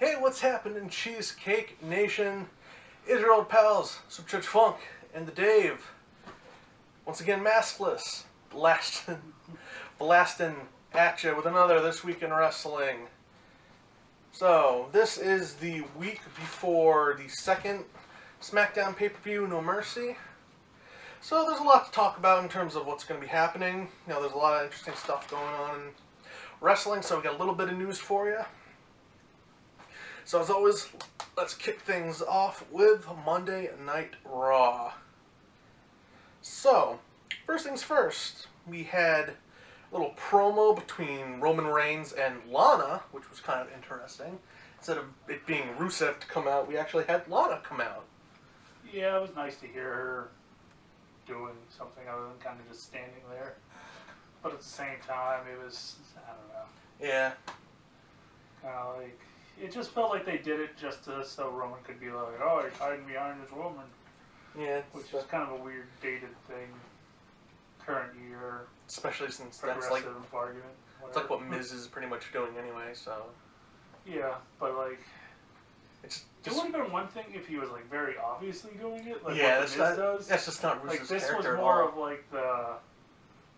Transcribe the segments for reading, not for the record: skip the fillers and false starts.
Hey, what's happening, Cheesecake Nation? Israel pals, Super Church Funk, and the Dave. Once again, maskless, blasting at you with another This Week in Wrestling. So, this is the week before the second SmackDown pay-per-view, No Mercy. So there's a lot to talk about in terms of what's going to be happening. You know, there's a lot of interesting stuff going on in wrestling, so we got a little bit of news for you. So as always, let's kick things off with Monday Night Raw. So, first things first, we had a little promo between Roman Reigns and Lana, which was kind of interesting. Instead of it being Rusev to come out, we actually had Lana come out. Yeah, it was nice to hear her doing something other than kind of just standing there. But at the same time, it was, I don't know. Yeah. Kind of like, it just felt like they did it just so Roman could be like, oh, he's hiding behind this woman. Yeah. Which is kind of a weird dated thing. Current year. Especially since that's like, argument. It's like what Miz is pretty much doing anyway, so. Yeah, but like, it's it would have been one thing if he was like very obviously doing it, like yeah, what the Miz does. That's just not Rusev's like this character was at more all. of like the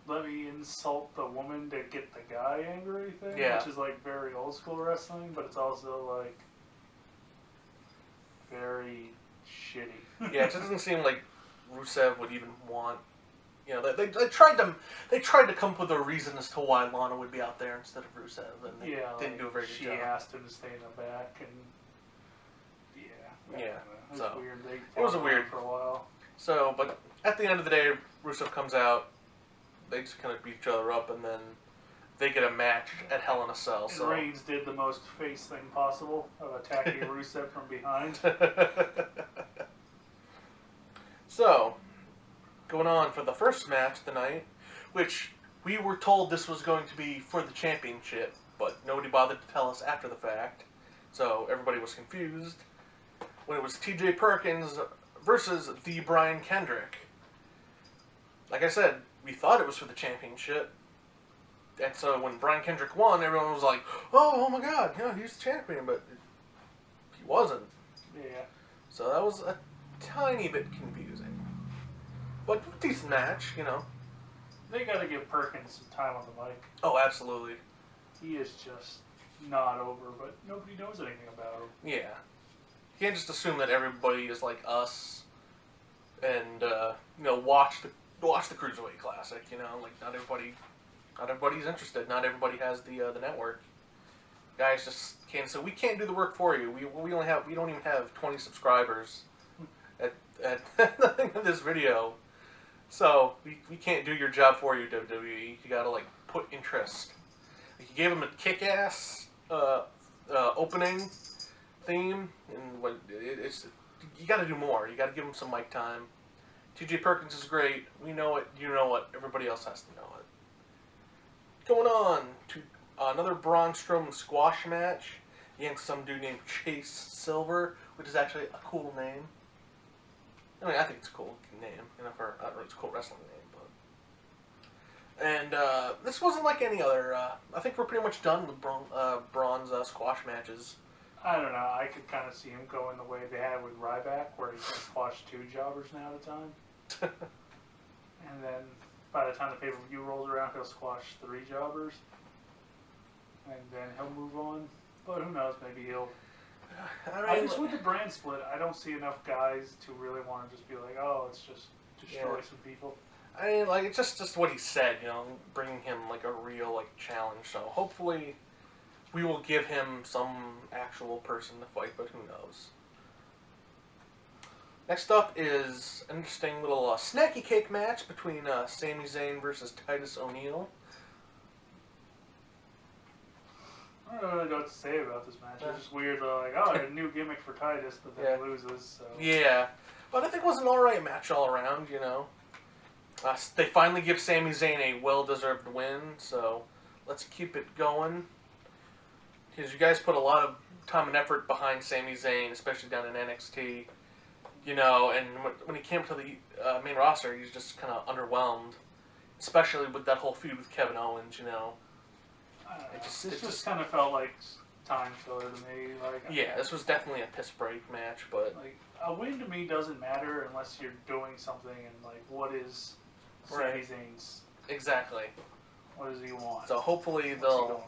let me insult the woman to get the guy angry thing, yeah. which is like very old school wrestling, but it's also like very shitty. Yeah, it doesn't seem like Rusev would even want. You know, they tried to come up with a reason as to why Lana would be out there instead of Rusev, and they didn't do a very good job. She asked him to stay in the back, and yeah, it was so weird. It was a weird for a while. So, but at the end of the day, Rusev comes out. They just kind of beat each other up, and then they get a match at Hell in a Cell. And Reigns did the most face thing possible of attacking Rusev from behind. So, going on for the first match of the night, which we were told this was going to be for the championship, but nobody bothered to tell us after the fact, so everybody was confused, when it was TJ Perkins versus the Brian Kendrick. Like I said, we thought it was for the championship, and so when Brian Kendrick won, everyone was like, oh my god, yeah, he's the champion, but he wasn't. Yeah. So that was a tiny bit confusing. But decent match, you know. They gotta give Perkins some time on the mic. Oh, absolutely. He is just not over, but nobody knows anything about him. Yeah. You can't just assume that everybody is like us and, you know, watch the Cruiserweight Classic, you know. Like, not everybody's interested. Not everybody has the network. Guys just can't, so we can't do the work for you. We don't even have 20 subscribers at this video. So, we can't do your job for you, WWE. You gotta, like, put interest. Like, you gave them a kick-ass opening theme, and you gotta do more. You gotta give them some mic time. TJ Perkins is great. We know it. You know it. Everybody else has to know it. Going on to another Braun Strowman squash match against some dude named Chase Silver, which is actually a cool name. I mean, I think it's a cool name, you know, it's a cool wrestling name, but. And this wasn't like any other. I think we're pretty much done with Braun's squash matches. I don't know. I could kind of see him going the way they had with Ryback, where he can squash 2 jobbers now at a time. And then by the time the pay-per-view rolls around, he'll squash 3 jobbers. And then he'll move on. But who knows? Maybe he'll. I just with the brand split, I don't see enough guys to really want to just be like, oh, let's just destroy some people. I mean, like, it's just what he said, you know, bringing him, like, a real, like, challenge. So hopefully we will give him some actual person to fight, but who knows. Next up is an interesting little snacky cake match between Sami Zayn versus Titus O'Neil. I don't really know what to say about this match. It's just weird, like, oh, a new gimmick for Titus, but then he loses, so. Yeah, but I think it was an alright match all around, you know. They finally give Sami Zayn a well-deserved win, so let's keep it going. Because you guys put a lot of time and effort behind Sami Zayn, especially down in NXT, you know, and when he came to the main roster, he's just kind of underwhelmed, especially with that whole feud with Kevin Owens, you know. It just kind of felt like time filler to me. Like, Yeah, this was definitely a piss break match, but like a win to me doesn't matter unless you're doing something. And like, what is Sami Right. Zayn's? exactly. What does he want? So hopefully What's he they'll going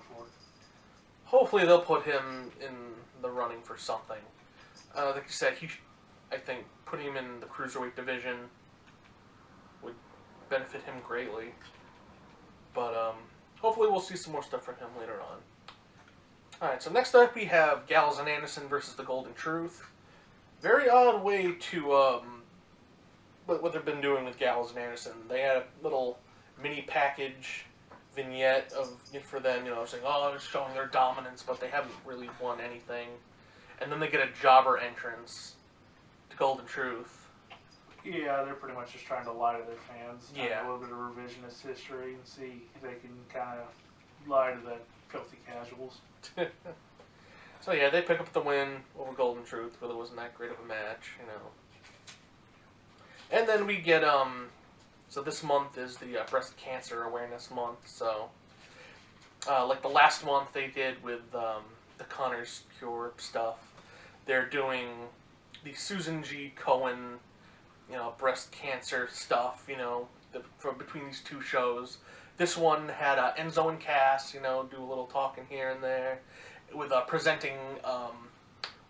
for? put him in the running for something. Like you said, I think putting him in the cruiserweight division would benefit him greatly. But hopefully we'll see some more stuff from him later on. Alright, so next up we have Gallows and Anderson versus the Golden Truth. Very odd way to, what they've been doing with Gallows and Anderson. They had a little mini package vignette for them, saying, oh, it's showing their dominance, but they haven't really won anything. And then they get a jobber entrance to Golden Truth. Yeah, they're pretty much just trying to lie to their fans. Yeah. A little bit of revisionist history and see if they can kind of lie to the filthy casuals. So yeah, they pick up the win over Golden Truth, but it wasn't that great of a match, And then we get, so this month is the Breast Cancer Awareness Month, so, like the last month they did with the Connor's Cure stuff, they're doing the Susan G. Cohen, breast cancer stuff, from between these two shows. This one had Enzo and Cass, do a little talking here and there, with presenting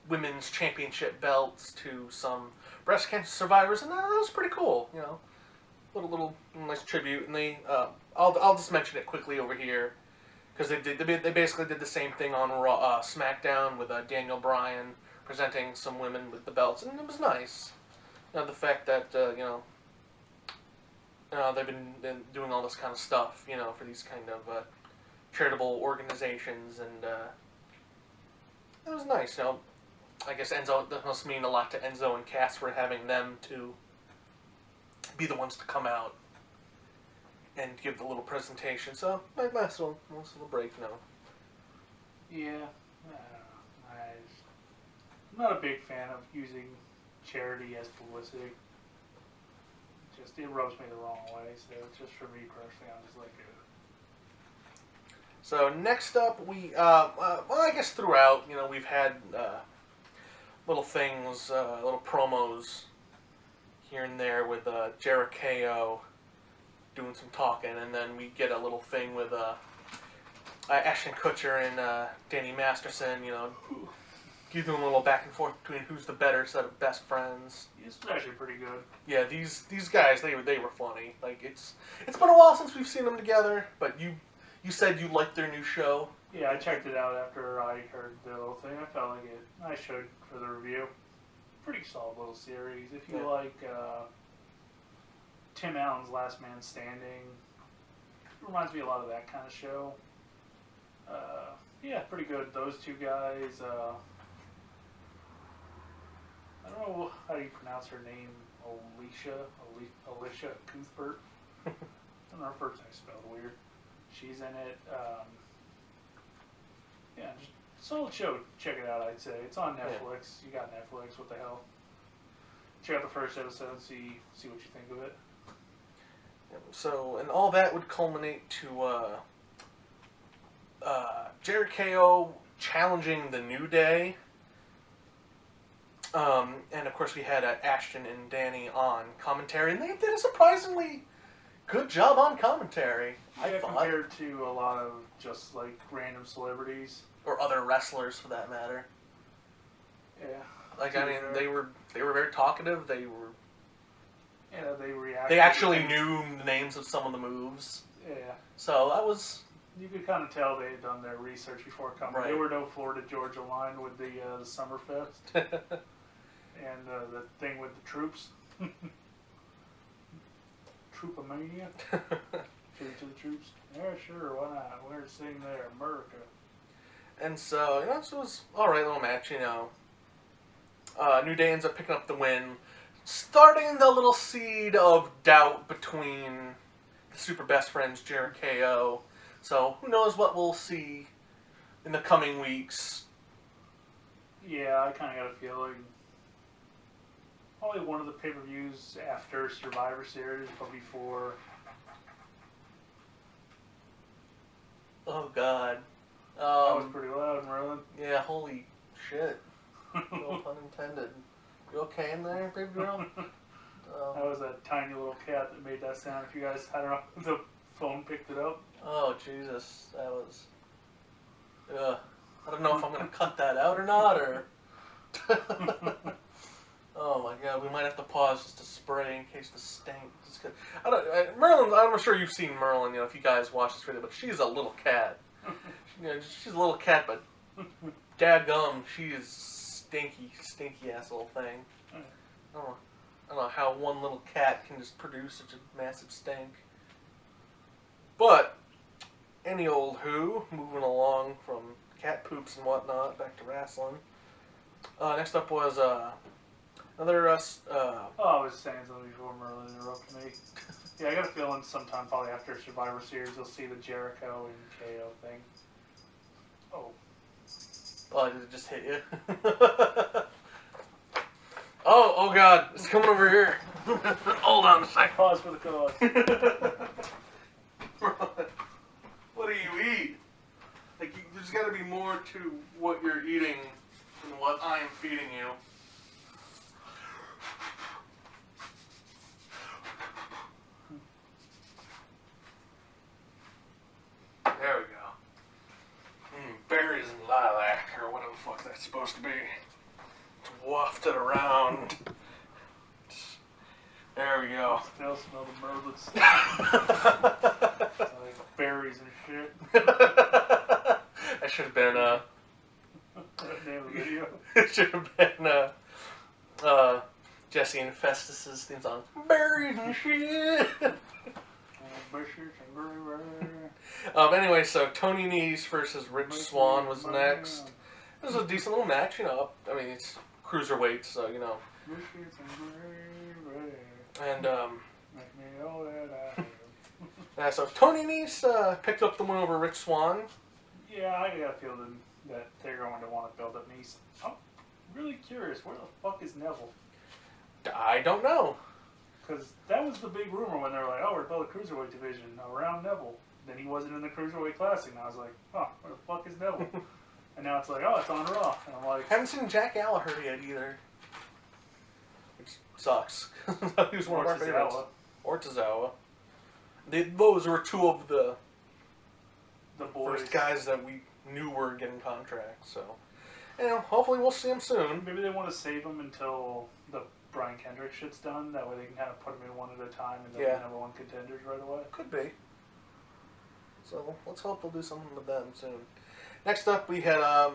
women's championship belts to some breast cancer survivors, and that was pretty cool, little nice tribute. And they, I'll just mention it quickly over here, because they basically did the same thing on Raw, SmackDown with Daniel Bryan presenting some women with the belts, and it was nice. The fact that they've been doing all this kind of stuff, for these kind of charitable organizations, and it was nice. I guess Enzo, that must mean a lot to Enzo and Cass for having them to be the ones to come out and give the little presentation. So, nice little break, Yeah, I'm not a big fan of using charity as publicity. It rubs me the wrong way, so just for me personally, I'm just like, So next up, we, I guess throughout, we've had little things, little promos here and there with Jericho doing some talking, and then we get a little thing with Ashton Kutcher and Danny Masterson, doing a little back and forth between who's the better set of best friends. it's actually pretty good. Yeah, these guys, they were funny. Like, it's been a while since we've seen them together, but you said you liked their new show. Yeah, I checked it out after I heard the little thing. I felt like it. I showed for the review. Pretty solid little series. If you like Tim Allen's Last Man Standing, it reminds me a lot of that kind of show. Yeah, pretty good. Those two guys. I don't know how you pronounce her name. Alicia Cuthbert. I don't know, her first name spelled weird. She's in it. Yeah, just solid show. Check it out, I'd say. It's on Netflix. You got Netflix, what the hell. Check out the first episode and see what you think of it. So, and all that would culminate to Jericho challenging the New Day. And of course we had Ashton and Danny on commentary, and they did a surprisingly good job on commentary, I thought. Compared to a lot of just like random celebrities. Or other wrestlers for that matter. Yeah. Like, I mean, they were very talkative, they were... Yeah, they reacted. They actually knew the names of some of the moves. Yeah. So that was... You could kind of tell they had done their research before coming. Right. They were no Florida Georgia line with the Summerfest. And the thing with the troops. Troopomania. Tribute to the troops. Yeah, sure, why not? We're sitting there, America. And so, this was alright little match, New Day ends up picking up the win, starting the little seed of doubt between the super best friends, Jericho. So, who knows what we'll see in the coming weeks. Yeah, I kind of got a feeling. Probably one of the pay-per-views after Survivor Series, but before. Oh, God. That was pretty loud, Merlin. Yeah, holy shit. No pun intended. You okay in there, baby girl? That was a tiny little cat that made that sound. If you guys, I don't know, if the phone picked it up. Oh, Jesus. That was... I don't know if I'm going to cut that out or not, or... Oh my god, we might have to pause just to spray in case the stink. Merlin, I'm sure you've seen Merlin, if you guys watch this video, but she's a little cat. She's a little cat, but dadgum, she is stinky ass little thing. I don't know how one little cat can just produce such a massive stink. But, any old who, moving along from cat poops and whatnot, back to wrestling. Next up was, another, I was saying something before Merlin interrupted me. Yeah, I got a feeling sometime probably after Survivor Series you'll see the Jericho and KO thing. Oh. Oh, did it just hit you? Oh god, it's coming over here. Hold on a second. Pause for the cause. What do you eat? Like, there's got to be more to what you're eating than what I am feeding you. There we go. Berries and lilac, or whatever the fuck that's supposed to be. It's wafted around. There we go. Still smell the Merlin stuff. Like berries and shit. That should have been Name of the video. It should have been Jesse and Festus's theme song. Berries and shit. Anyway, so Tony Nese versus Rich Swann was next. It was a decent little match, I mean, it's cruiserweight, so, And, yeah, so Tony Nese picked up the win over Rich Swann. Yeah, I got a feeling that they're going to want to build up Nese. I'm really curious, where the fuck is Neville? I don't know. Because that was the big rumor when they were like, oh, we're building a cruiserweight division around Neville. Then he wasn't in the Cruiserweight Classic, and I was like, oh, where the fuck is Neville? And now it's like, oh, it's on Raw. And I'm like... Haven't seen Jack Gallagher yet, either. Which sucks. He was one of our favorites. Or Tozawa. Those were two of the boys. First guys that we knew were getting contracts, so... hopefully we'll see them soon. Maybe they want to save them until the Brian Kendrick shit's done. That way they can kind of put them in one at a time and they'll be number one contenders right away. Could be. So let's hope they'll do something with them soon. Next up, we had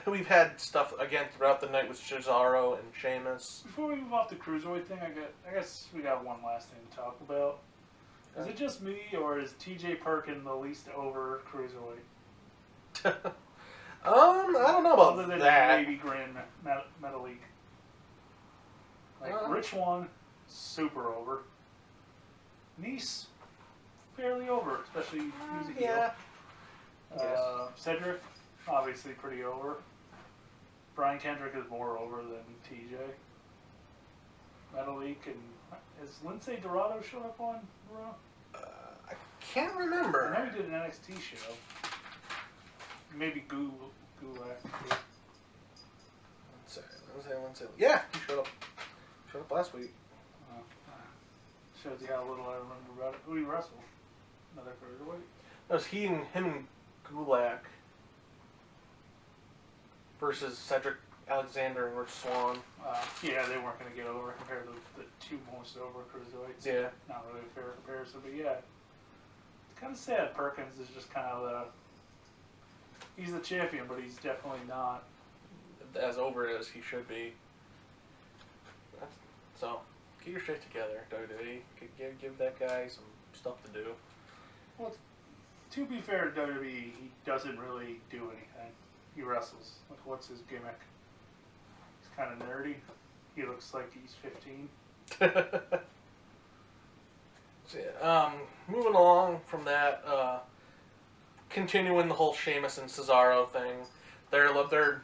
we've had stuff again throughout the night with Cesaro and Sheamus. Before we move off the cruiserweight thing, I guess we got one last thing to talk about. Is it just me, or is T.J. Perkin the least over cruiserweight? I don't know about Other than that. maybe Grand Metalik. Like Rich Swann, super over. Nese, fairly over, especially music. Yeah. Cedric, obviously pretty over. Brian Kendrick is more over than TJ. Metalik and is Lindsay Dorado showing up on Raw? I can't remember. I know he did an NXT show. Maybe Gulak. Let's say. Yeah, he showed up. Showed up last week. Shows you how little I remember about it. Who did he wrestle? Another cruiserweight? That was him and Gulak versus Cedric Alexander and Rich Swann. Yeah, they weren't going to get over compared to the two most over cruiserweights. Yeah. Not really a fair comparison, but yeah. It's kind of sad. Perkins is just kind of he's the champion, but he's definitely not as over as he should be. So, get your shit together, WWE. Give that guy some stuff to do. Well, to be fair to WWE, he doesn't really do anything. He wrestles. Like, what's his gimmick? He's kind of nerdy. He looks like he's 15. So, yeah, moving along from that, continuing the whole Sheamus and Cesaro thing. They're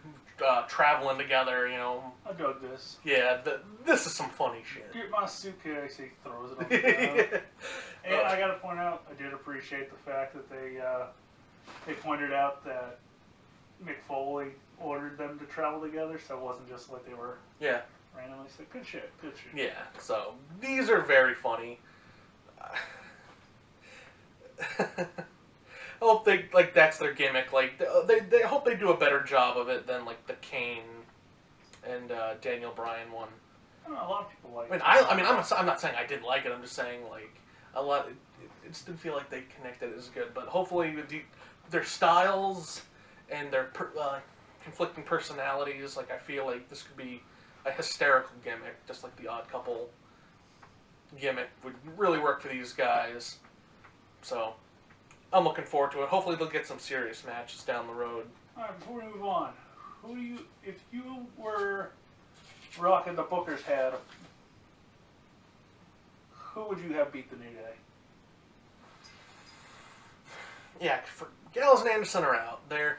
traveling together, I dug this. Yeah, this is some funny shit. Get my suitcase. He throws it on the ground. And I got to point out, I did appreciate the fact that they pointed out that Mick Foley ordered them to travel together, so it wasn't just like they were Yeah. randomly said, good shit. Yeah, so these are very funny. I hope they, like, that's their gimmick. Like, they hope they do a better job of it than, like, the Kane and Daniel Bryan one. I don't know, a lot of people like I mean, it. I'm not saying I didn't like it. I'm just saying, like, a lot. It just didn't feel like they connected as good. But hopefully, their styles and their conflicting personalities, like, I feel like this could be a hysterical gimmick, just like the Odd Couple gimmick would really work for these guys. So, I'm looking forward to it. Hopefully, they'll get some serious matches down the road. All right, before we move on, if you were rocking the Booker's hat, who would you have beat the New Day? Yeah, for Gallows and Anderson are out. They're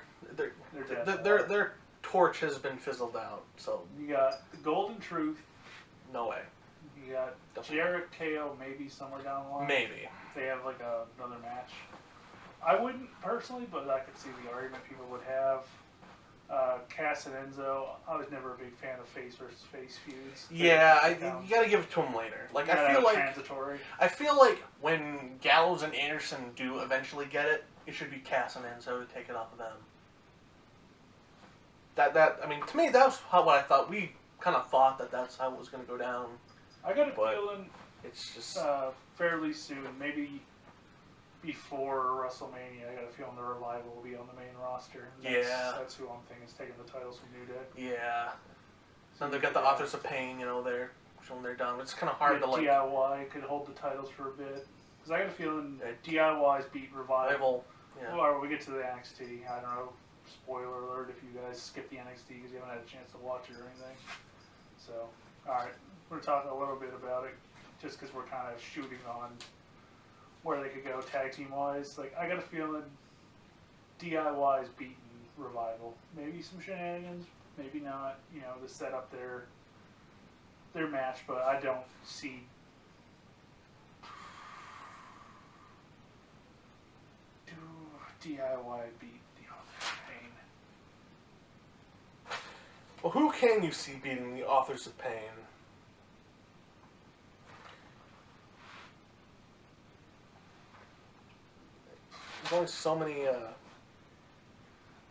Their torch has been fizzled out. So you got the Golden Truth. no way. You got Jarrett KO maybe somewhere down the line. Maybe. If they have like another match. I wouldn't personally, but I could see the argument people would have. Cass and Enzo, I was never a big fan of face versus face feuds. Yeah, you gotta give it to them later. Like I feel like when Gallows and Anderson do eventually get it, it should be Cass and Enzo to take it off of them. I mean, to me, that was what I thought. We kind of thought that's how it was gonna go down. I got a feeling it's just fairly soon, maybe before WrestleMania, I got a feeling the Revival will be on the main roster. That's who I'm thinking is taking the titles from New Day. Yeah. Then they've got the Authors of Pain, they're showing they're done. It's kind of hard to like. DIY could hold the titles for a bit. Because I got a feeling DIY's beat Revival. Yeah. Or we get to the NXT. I don't know. Spoiler alert if you guys skip the NXT because you haven't had a chance to watch it or anything. So, alright. We're talking a little bit about it just because we're kind of shooting on where they could go tag team wise. Like, I got a feeling DIY's beaten Revival. Maybe some shenanigans, maybe not, to set up their match, but I don't see DIY beat the Authors of Pain. Well, who can you see beating the Authors of Pain? There's only so many.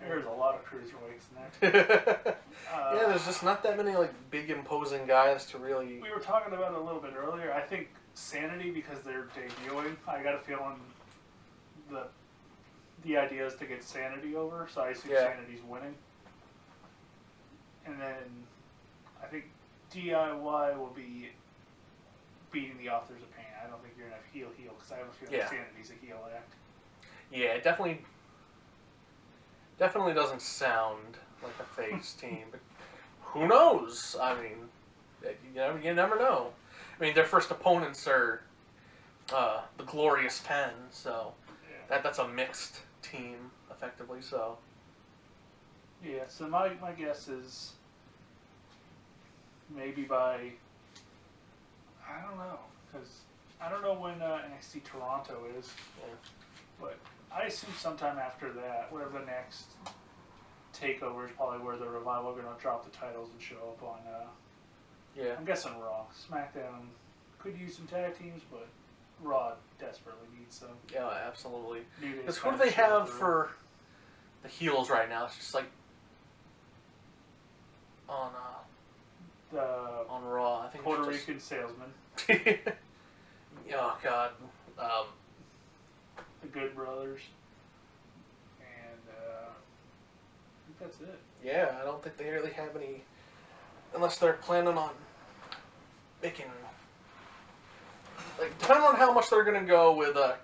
There's a lot of cruiserweights in there. Yeah, there's just not that many like big imposing guys to really. We were talking about it a little bit earlier. I think Sanity, because they're debuting, I got a feeling the idea is to get Sanity over, so I assume Sanity's winning. And then I think DIY will be beating the Authors of Pain. I don't think you're gonna have heel because I have a feeling Sanity's a heel act. Yeah, it definitely doesn't sound like a face team, but who knows? I mean, you never know. I mean, their first opponents are the Glorious 10, so that's a mixed team, effectively. So yeah. So my guess is maybe by I don't know because I don't know when NXT Toronto is, but I assume sometime after that, whatever the next takeover is, probably where the Revival are going to drop the titles and show up on. I'm guessing Raw. SmackDown could use some tag teams, but Raw desperately needs some. Yeah, absolutely. Because who do they have for the heels right now? It's just like on Raw. I think Puerto Rican salesman. Oh God. The Good Brothers. And I think that's it. Yeah, I don't think they really have any, unless they're planning on making, like, depending on how much they're going to go with a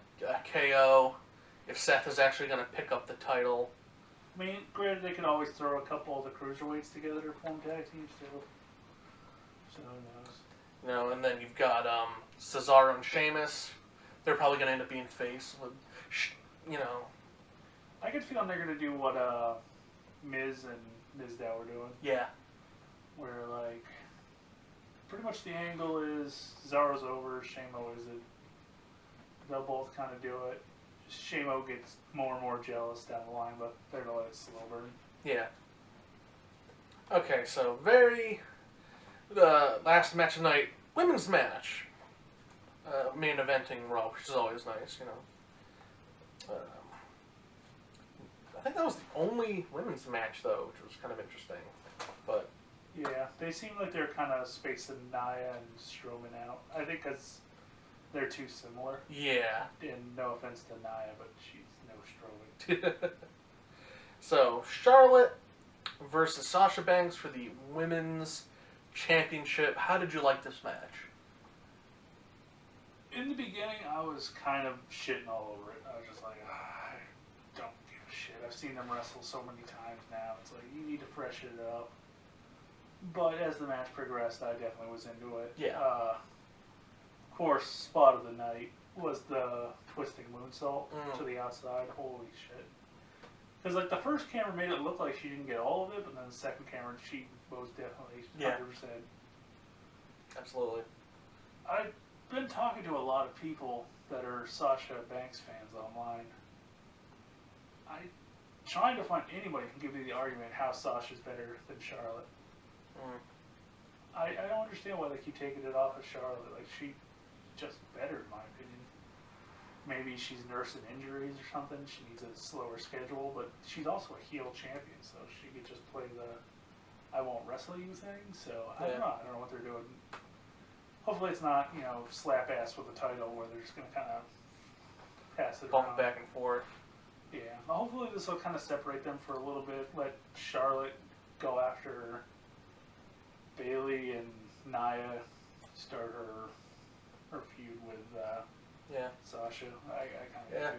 KO, if Seth is actually going to pick up the title. I mean, granted, they can always throw a couple of the cruiserweights together to form tag teams, too. So who knows? And then you've got Cesaro and Sheamus. They're probably going to end up being face with, I could feel they're going to do what Miz and Mizdow were doing. Yeah. Where, like, pretty much the angle is Cesaro's over, Shamo isn't. They'll both kind of do it. Shamo gets more and more jealous down the line, but they're going to let it slow burn. Yeah. Okay, so last match of the night, women's match. Main eventing Raw, which is always nice, you know. I think that was the only women's match, though, which was kind of interesting. But yeah, they seem like they're kind of spacing Nia and Strowman out. I think because they're too similar. yeah. And no offense to Nia, but she's no Strowman. So, Charlotte versus Sasha Banks for the women's championship. How did you like this match? In the beginning, I was kind of shitting all over it. I was just like, I don't give a shit. I've seen them wrestle so many times now. It's like, you need to freshen it up. But as the match progressed, I definitely was into it. Yeah. Of course, spot of the night was the twisting moonsault to the outside. Holy shit. Because, like, the first camera made it look like she didn't get all of it, but then the second camera, she most definitely 100%. Absolutely. I've been talking to a lot of people that are Sasha Banks fans online. I'm trying to find anybody who can give me the argument how Sasha's better than Charlotte. I don't understand why they keep taking it off of Charlotte. Like, she's just better, in my opinion. Maybe she's nursing injuries or something. She needs a slower schedule, but she's also a heel champion, so she could just play the I won't wrestle you thing. So, I don't know. I don't know what they're doing. Hopefully it's not, you know, slap ass with the title where they're just going to kind of pass it around. Back and forth. Yeah. Hopefully this will kind of separate them for a little bit. Let Charlotte go after Bayley and Nia start her feud with Sasha. I kind of get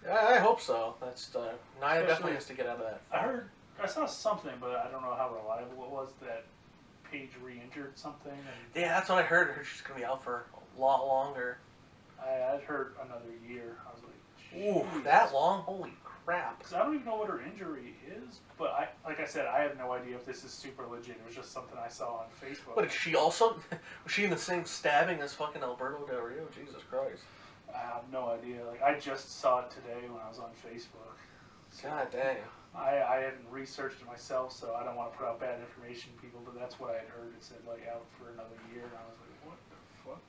feeling. I hope so. That's Nia definitely has to get out of that. I saw something, but I don't know how reliable it was, that Paige re-injured something. And yeah, that's what I heard. I heard she's going to be out for a lot longer. I'd heard another year. I was like, ooh, that long? Holy crap. Because I don't even know what her injury is, but like I said, I have no idea if this is super legit. It was just something I saw on Facebook. But is she also, was she in the same stabbing as fucking Alberto Del Rio? Jesus Christ. I have no idea. Like, I just saw it today when I was on Facebook. So God dang. I hadn't researched it myself, so I don't want to put out bad information to people, but that's what I had heard. It said, like, out for another year, and I was like, what the fuck?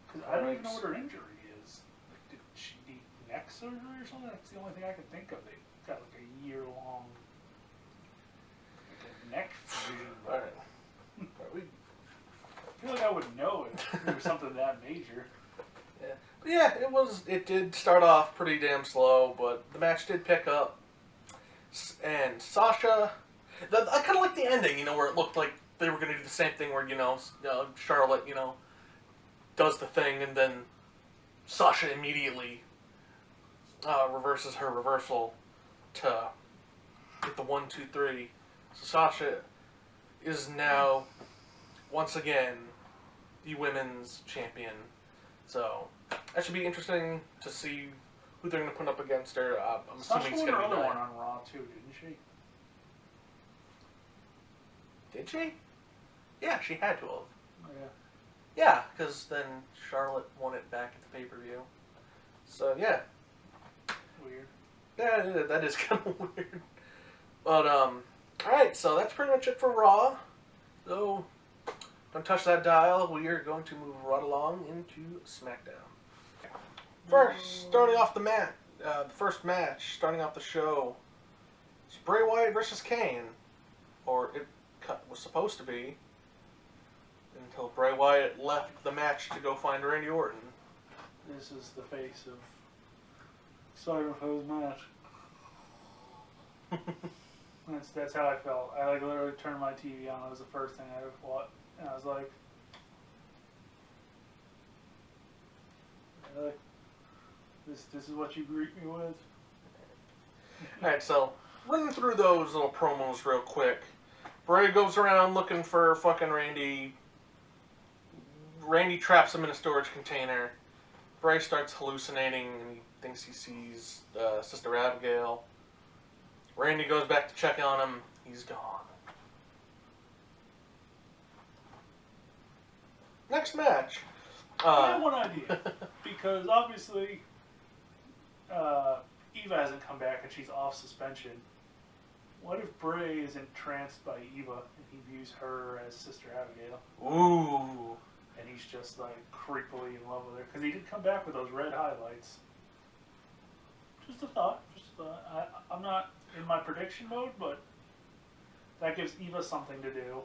Because I don't even know what her injury is. Like, did she need neck surgery or something? That's the only thing I could think of. They got, like, a year-long neck fusion. Alright. I feel like I would know if it was something that major. Yeah. But yeah, it did start off pretty damn slow, but the match did pick up. And Sasha, I kind of like the ending, you know, where it looked like they were going to do the same thing where, Charlotte, does the thing, and then Sasha immediately reverses her reversal to get the 1, 2, 3. So Sasha is now, once again, the women's champion. So that should be interesting to see who they're going to put up against her. I'm assuming it's going to be another one on Raw too, didn't she? Did she? Yeah, she had to have. Yeah. Yeah, because then Charlotte won it back at the pay-per-view. So, yeah. Weird. Yeah, that is kind of weird. But, alright, so that's pretty much it for Raw. So, don't touch that dial. We are going to move right along into SmackDown. First, starting off the first match, starting off the show, it's Bray Wyatt versus Kane. Or it was supposed to be. Until Bray Wyatt left the match to go find Randy Orton. This is the face of Excited for his match. That's how I felt. I literally turned my TV on. It was the first thing I ever watched, and I was like, really? This is what you greet me with? Alright, so running through those little promos real quick. Bray goes around looking for fucking Randy. Randy traps him in a storage container. Bray starts hallucinating and he thinks he sees Sister Abigail. Randy goes back to check on him. He's gone. Next match. I have one idea. Because obviously Eva hasn't come back and she's off suspension. What if Bray is entranced by Eva and he views her as Sister Abigail? Ooh. And he's just like creepily in love with her. Because he did come back with those red highlights. Just a thought. I'm not in my prediction mode, but that gives Eva something to do.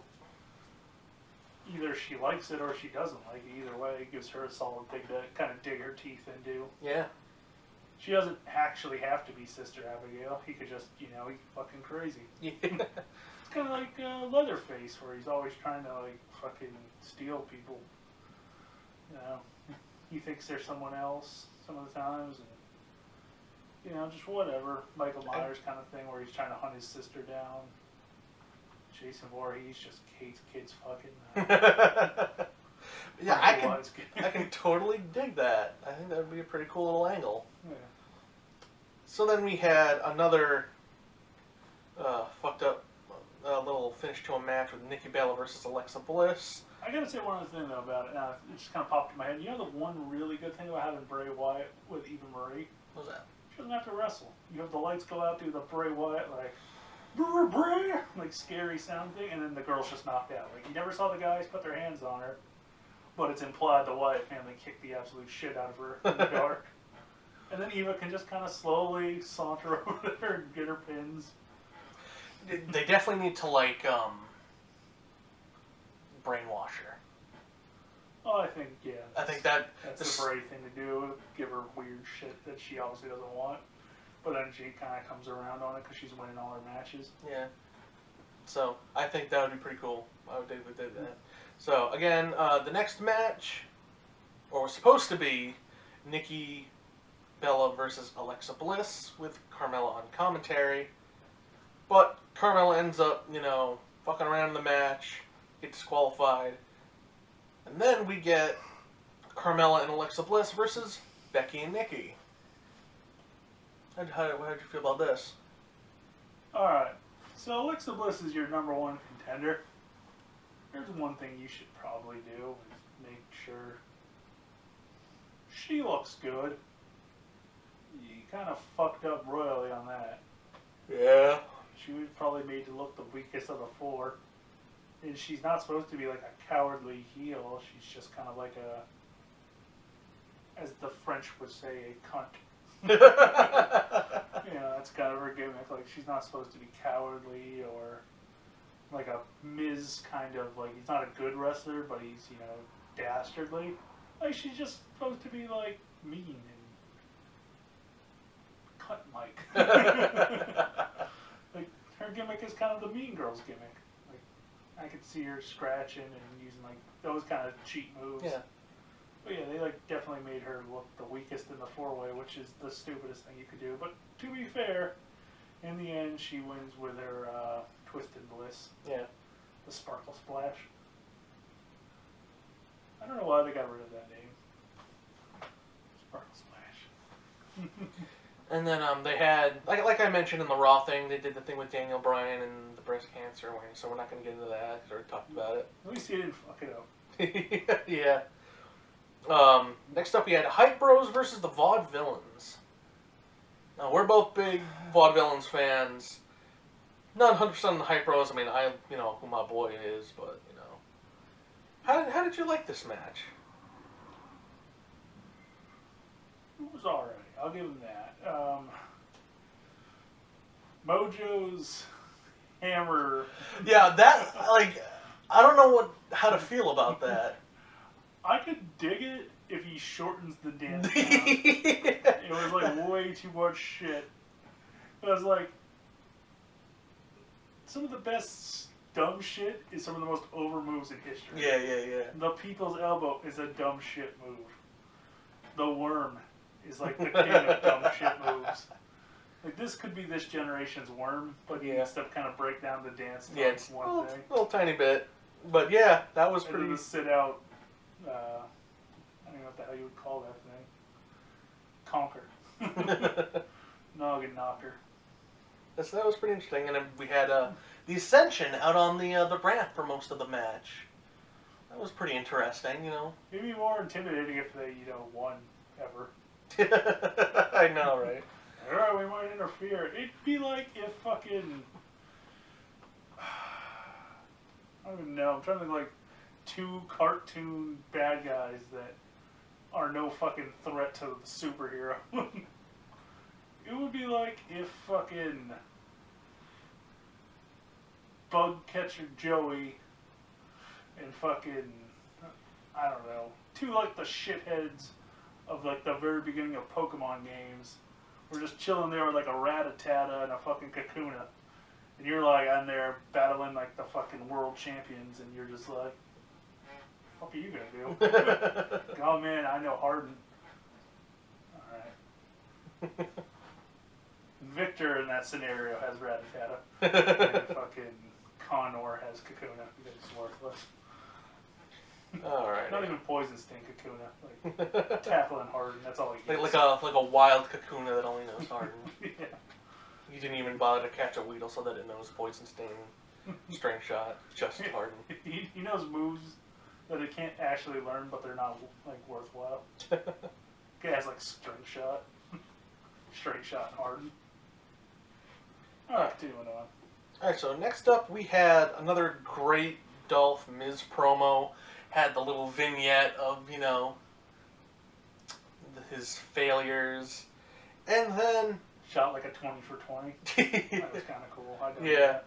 Either she likes it or she doesn't like it. Either way, it gives her a solid thing to kind of dig her teeth into. Yeah. She doesn't actually have to be Sister Abigail. He could just, he's fucking crazy. Yeah. It's kind of like Leatherface, where he's always trying to, like, fucking steal people. He thinks they're someone else some of the times, and, just whatever. Michael Myers kind of thing, where he's trying to hunt his sister down. Jason Voorhees just hates kids fucking. Yeah, I can totally dig that. I think that would be a pretty cool little angle. Yeah. So then we had another fucked up little finish to a match with Nikki Bella versus Alexa Bliss. I gotta say one other thing though about it. It just kind of popped in my head. You know the one really good thing about having Bray Wyatt with Eva Marie? What was that? She doesn't have to wrestle. You have the lights go out, do the Bray Wyatt like Bray, like scary sound thing, and then the girl's just knocked out. Like you never saw the guys put their hands on her, but it's implied the Wyatt family kicked the absolute shit out of her in the dark. And then Eva can just kind of slowly saunter over there and get her pins. They definitely need to like brainwash her. Oh, I think I think that's the Bray thing to do. Give her weird shit that she obviously doesn't want. But then she kind of comes around on it because she's winning all her matches. Yeah. So, I think that would be pretty cool. I would do that. So, again, the next match, or was supposed to be, Nikki Bella versus Alexa Bliss with Carmella on commentary. But Carmella ends up, fucking around in the match, get disqualified. And then we get Carmella and Alexa Bliss versus Becky and Nikki. How did you feel about this? Alright, so Alexa Bliss is your #1 contender. There's one thing you should probably do, is make sure she looks good. You kind of fucked up royally on that. Yeah. She was probably made to look the weakest of the four. And she's not supposed to be like a cowardly heel. She's just kind of like as the French would say, a cunt. That's kind of her gimmick. Like, she's not supposed to be cowardly or like a Miz kind of, like, he's not a good wrestler, but he's, dastardly. Like, she's just supposed to be, like, mean and cut Mike. Like, her gimmick is kind of the Mean Girls gimmick. Like, I could see her scratching and using, like, those kind of cheap moves. Yeah. But yeah, they definitely made her look the weakest in the four-way, which is the stupidest thing you could do. But to be fair, in the end, she wins with her Twisted Bliss. Yeah. The Sparkle Splash. I don't know why they got rid of that name. Sparkle Splash. And then they had, like I mentioned in the Raw thing, they did the thing with Daniel Bryan and the breast cancer, so we're not going to get into that because we already talked about it. At least he didn't fuck it up. Yeah. Next up, we had Hype Bros versus the Vaudevillains. Now, we're both big Vaudevillains fans. Not 100% on the Hype Bros. I mean, who my boy is, but, How did you like this match? It was alright. I'll give him that. Mojo's hammer. Yeah, that, I don't know how to feel about that. I could dig it if he shortens the dance down. It was like way too much shit. It was like some of the best dumb shit is some of the most over moves in history. Yeah. The People's Elbow is a dumb shit move. The Worm is like the king of dumb shit moves. Like, this could be this generation's Worm, but he needs to kind of break down the dance to it's one thing. A little tiny bit. But yeah, that was pretty... And then the sit out, I don't know what the hell you would call that thing. Conquer. Noggin knocker. That was pretty interesting. And then we had the Ascension out on the ramp for most of the match. That was pretty interesting, It'd be more intimidating if they, won ever. I know, right? Alright, we might interfere. It'd be like if fucking I don't even know. I'm trying to think like 2 cartoon bad guys that are no fucking threat to the superhero. It would be like if fucking Bug Catcher Joey and fucking, I don't know, 2 like the shitheads of like the very beginning of Pokemon games. We're just chilling there with like a Rattata and a fucking Kakuna. And you're like on there battling like the fucking world champions, and you're just like, what the fuck are you gonna do? Oh man, I know Harden. Alright. Victor in that scenario has Rattata. And fucking Connor has Kakuna because he's worthless. Alright. Not even Poison Sting Kakuna. Like, tackling Harden, that's all he gets. Like a wild Kakuna that only knows Harden. Yeah. You didn't even bother to catch a Weedle so that it knows Poison Sting, Strength Shot, just Harden. He knows moves that it can't actually learn, but they're not like worthwhile. Guy has like Strength Shot, Straight Shot, and Harden. Alright, continuing on. Alright, so next up we had another great Dolph Miz promo. Had the little vignette of, you know, his failures. And then... Shot like a 20 for 20. That was kind of cool. I yeah,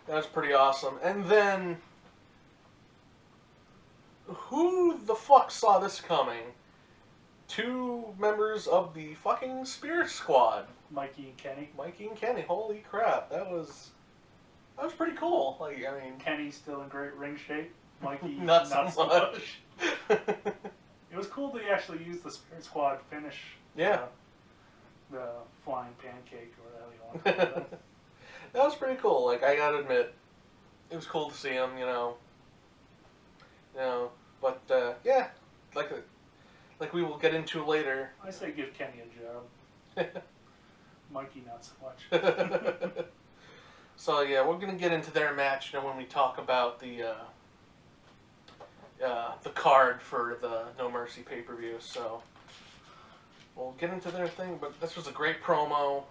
that was pretty awesome. And then... Who the fuck saw this coming? 2 members of the fucking Spirit Squad. Mikey and Kenny. Mikey and Kenny, holy crap, that was pretty cool. Like, I mean, Kenny's still in great ring shape. Mikey not so much. It was cool they actually used the Spirit Squad finish. Yeah. The flying pancake or whatever you want to call it. That was pretty cool. Like, I gotta admit, it was cool to see him. You know. But yeah, like we will get into later. I say give Kenny a job. Mikey not so much. So yeah, we're gonna get into their match, you know, when we talk about the card for the No Mercy pay-per-view. So we'll get into their thing. But this was a great promo.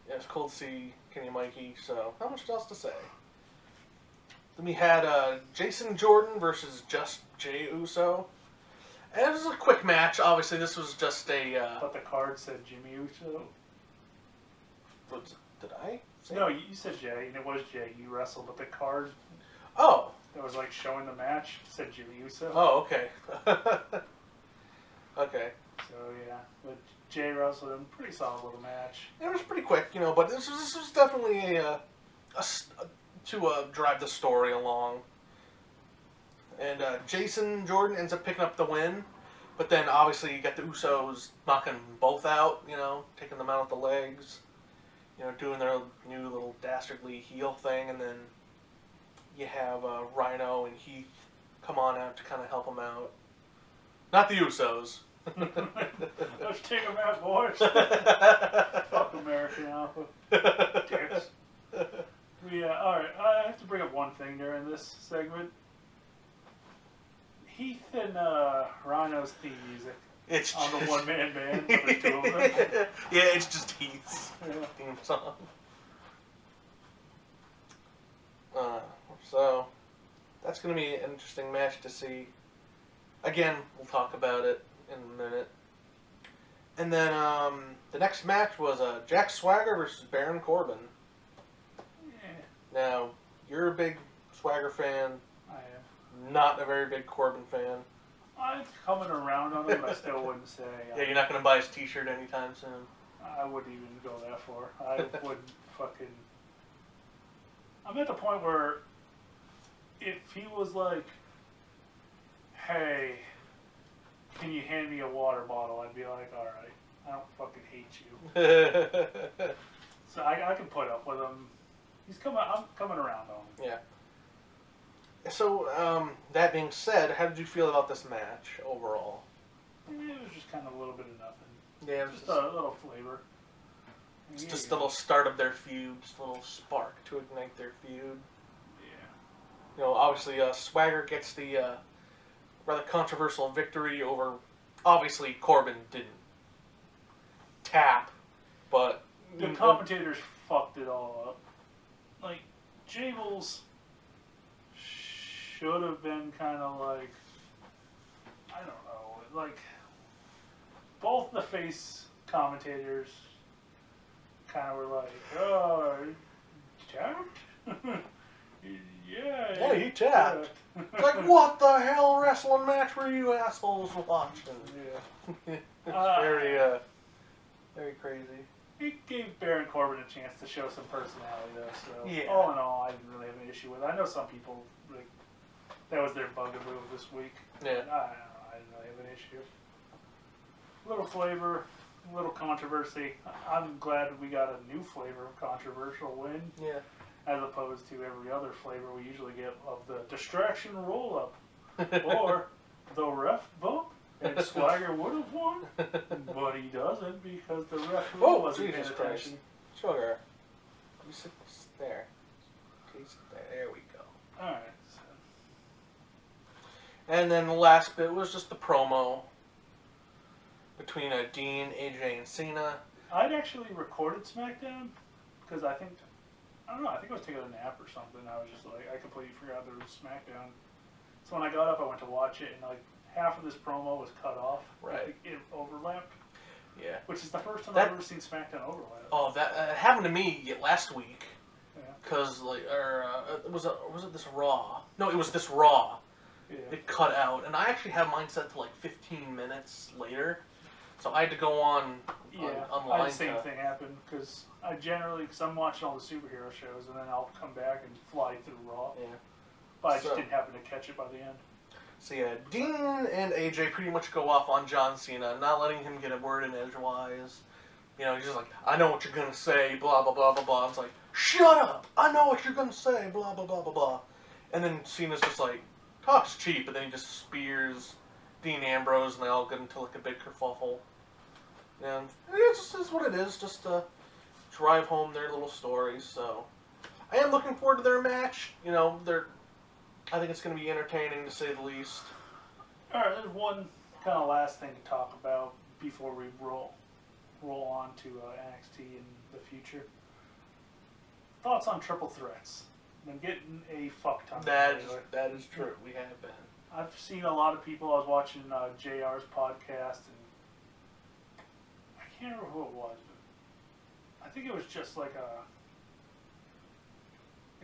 Yeah, it's cool to see Kenny and Mikey. So not much else to say. Then we had Jason Jordan versus just Jey Uso. And it was a quick match. Obviously, this was just a... But the card said Jimmy Uso. Did I? No, you said Jay, and it was Jay. You wrestled, but the card that was like showing the match said Jimmy Uso. Oh, okay. Okay. So yeah, but Jay wrestled him. Pretty solid little match. It was pretty quick, you know, but this was definitely to drive the story along. And Jason Jordan ends up picking up the win, but then obviously you got the Usos knocking both out, you know, taking them out with the legs, you know, doing their new little dastardly heel thing, and then you have Rhino and Heath come on out to kind of help them out. Not the Usos. Let's take them out, boys. Fuck America now. Dicks. Yeah, alright, I have to bring up one thing during this segment. Heath and Rhino's theme music. It's on just... the one-man band, but there's 2 of them. Yeah, it's just Heath's theme song. So, that's going to be an interesting match to see. Again, we'll talk about it in a minute. And then the next match was Jack Swagger versus Baron Corbin. Yeah. Now, you're a big Swagger fan. I am. Not a very big Corbin fan. I'm coming around on him, but I still wouldn't say. Yeah, you're not going to buy his t-shirt anytime soon. I wouldn't even go that far. I wouldn't fucking... I'm at the point where if he was like, hey, can you hand me a water bottle? I'd be like, alright, I don't fucking hate you. So I can put up with him. I'm coming around on him. Yeah. So, that being said, how did you feel about this match overall? It was just kind of a little bit of nothing. Yeah, it was just a little flavor. It's just a little start of their feud, just a little spark to ignite their feud. Yeah. You know, obviously, Swagger gets the rather controversial victory over. Obviously, Corbin didn't tap, but the commentators fucked it all up. Like, Jables should have been kind of like, I don't know, like both the face commentators kind of were like, oh, tapped? Yeah, he tapped. Like, what the hell wrestling match were you assholes watching? Yeah. It's very crazy. It gave Baron Corbin a chance to show some personality, though. So Yeah. all in all, I didn't really have an issue with it. I know some people like that was their bugaboo this week. Yeah. I don't know. I didn't really have an issue. A little flavor, a little controversy. I'm glad we got a new flavor of controversial win. Yeah. As opposed to every other flavor we usually get of the distraction roll up or the ref bump. And Swagger would have won, but he doesn't because the referee wasn't paying Jesus attention. Christ. Sugar. You sit there. Okay, sit there. There we go. Alright. So. And then the last bit was just the promo between Dean, AJ, and Cena. I'd actually recorded SmackDown because I think I was taking a nap or something. I was just like, I completely forgot there was SmackDown. So when I got up, I went to watch it, and like half of this promo was cut off. Right. Like, it overlapped. Yeah. Which is the first time I've ever seen SmackDown overlap. Oh, that happened to me last week. Yeah. Cause was it this Raw? No, it was this Raw. Yeah. It cut out, and I actually had mine set to like 15 minutes later, so I had to go on online. I had the same thing happen because because I'm watching all the superhero shows, and then I'll come back and fly through Raw. Yeah. But I just didn't happen to catch it by the end. So yeah, Dean and AJ pretty much go off on John Cena, not letting him get a word in edgewise. You know, he's just like, I know what you're gonna say, blah blah blah blah blah. It's like, shut up! I know what you're gonna say, blah blah blah blah blah. And then Cena's just like, talks cheap, and then he just spears Dean Ambrose, and they all get into like a big kerfuffle. And it's just what it is, just to drive home their little stories. So I am looking forward to their match. You know, I think it's going to be entertaining, to say the least. Alright, there's one kind of last thing to talk about before we roll on to NXT in the future. Thoughts on triple threats? Been getting a fuck ton. That is true. We have been. I've seen a lot of people. I was watching JR's podcast, and I can't remember who it was, but I think it was just like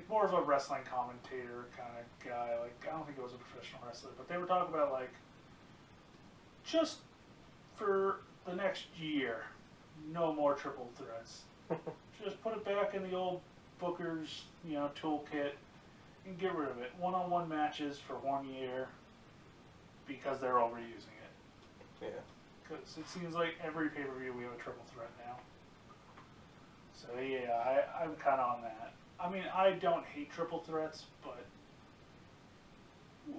more of a wrestling commentator kind of guy. Like, I don't think it was a professional wrestler, but they were talking about like just for the next year, no more triple threats. Just put it back in the old Booker's, toolkit, and get rid of it. One-on-one matches for 1 year because they're overusing it. Yeah. Because it seems like every pay-per-view we have a triple threat now. So yeah, I'm kind of on that. I mean, I don't hate triple threats, but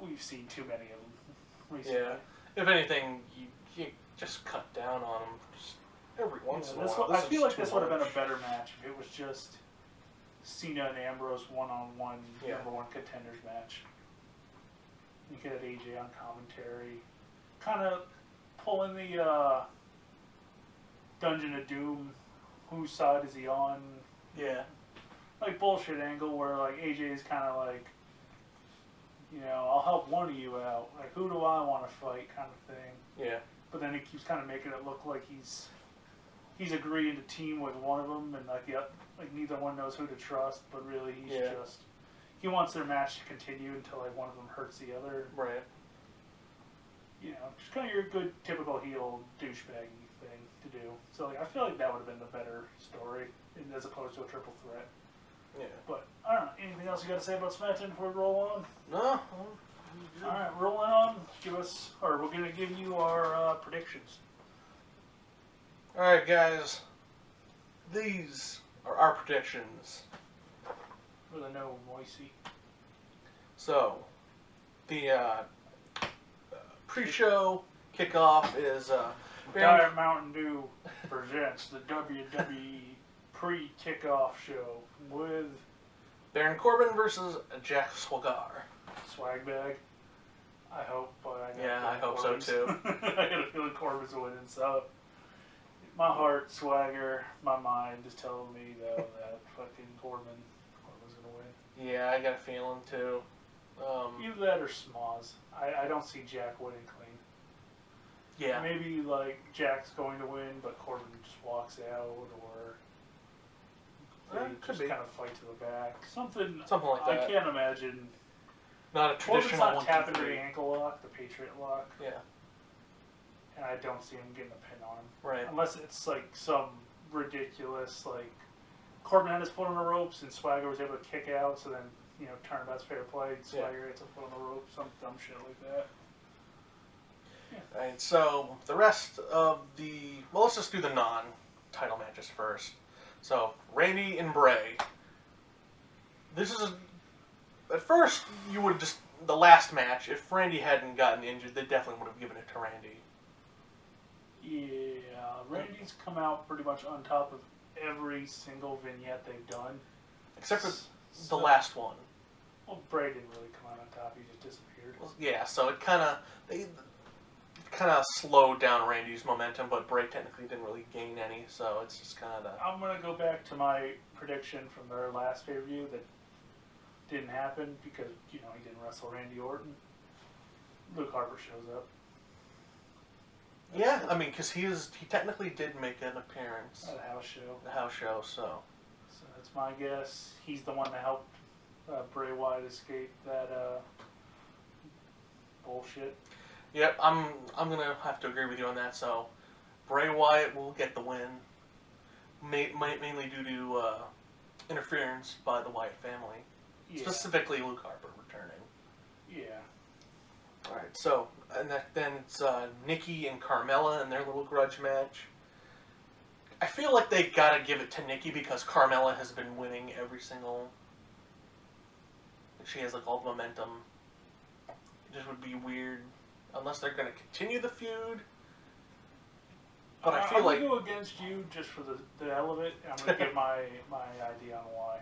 we've seen too many of them recently. Yeah. If anything, you just cut down on them just every once in a while. I feel like this would have been a better match if it was just Cena and Ambrose one-on-one number one contenders match. You could have AJ on commentary, kind of pulling the Dungeon of Doom. Whose side is he on? Yeah. Like bullshit angle where like AJ is kind of like, I'll help one of you out. Like, who do I want to fight, kind of thing. Yeah. But then he keeps kind of making it look like he's agreeing to team with one of them, and like neither one knows who to trust. But really, he wants their match to continue until like one of them hurts the other. Right. Just kind of your good typical heel douchebaggy thing to do. So like, I feel like that would have been the better story as opposed to a triple threat. Yeah. But I don't know. Anything else you got to say about SmackDown before we roll on? No. All right, rolling on. We're going to give you our predictions. All right, guys. These are our predictions. For the no Moisey. So, the pre-show kickoff is Diet Mountain Dew presents the WWE pre-kickoff show with Baron Corbin versus Jack Swagger. Swag Bag. I hope, but I hope so too. I got a feeling Corbin's winning, so my heart, Swagger, my mind is telling me though that fucking Corbin's gonna win. Yeah, I got a feeling too. Either that or Smoz. I don't see Jack winning clean. Yeah. Maybe like Jack's going to win, but Corbin just walks out, or they Could just be. kind of fight to the back. Something like that. I can't imagine. Not a Corbin's traditional not 1, tapping 2, to the 3. ankle lock, the Patriot lock. Yeah. And I don't see him getting a pin on him. Right. Unless it's like some ridiculous, like Corbin had his foot on the ropes and Swagger was able to kick out, so then, turnabout's fair play, Swagger gets a foot on the rope, some dumb shit like that. Yeah. Alright, so the rest of well, let's just do the non-title matches first. So, Randy and Bray. This is, at first, you would just, the last match, if Randy hadn't gotten injured, they definitely would have given it to Randy. Yeah, Randy's come out pretty much on top of every single vignette they've done. Except for the last one. Well, Bray didn't really come out on top, he just disappeared. Well, yeah, so it kind of slowed down Randy's momentum, but Bray technically didn't really gain any, so it's just kind of I'm going to go back to my prediction from their last pay-per-view that didn't happen because, he didn't wrestle Randy Orton. Luke Harper shows up. Yeah, I mean, because he technically did make an appearance At a house show. The house show, so. So that's my guess. He's the one that helped Bray Wyatt escape that bullshit. Yep, I'm gonna have to agree with you on that. So, Bray Wyatt will get the win, mainly due to interference by the Wyatt family, specifically Luke Harper returning. Yeah. All right, so then it's Nikki and Carmella in their little grudge match. I feel like they gotta give it to Nikki because Carmella has been winning every single. She has like all the momentum. It just would be weird. Unless they're going to continue the feud. But I feel I'm like... going to go against you just for the hell of it. I'm going to give my idea on why.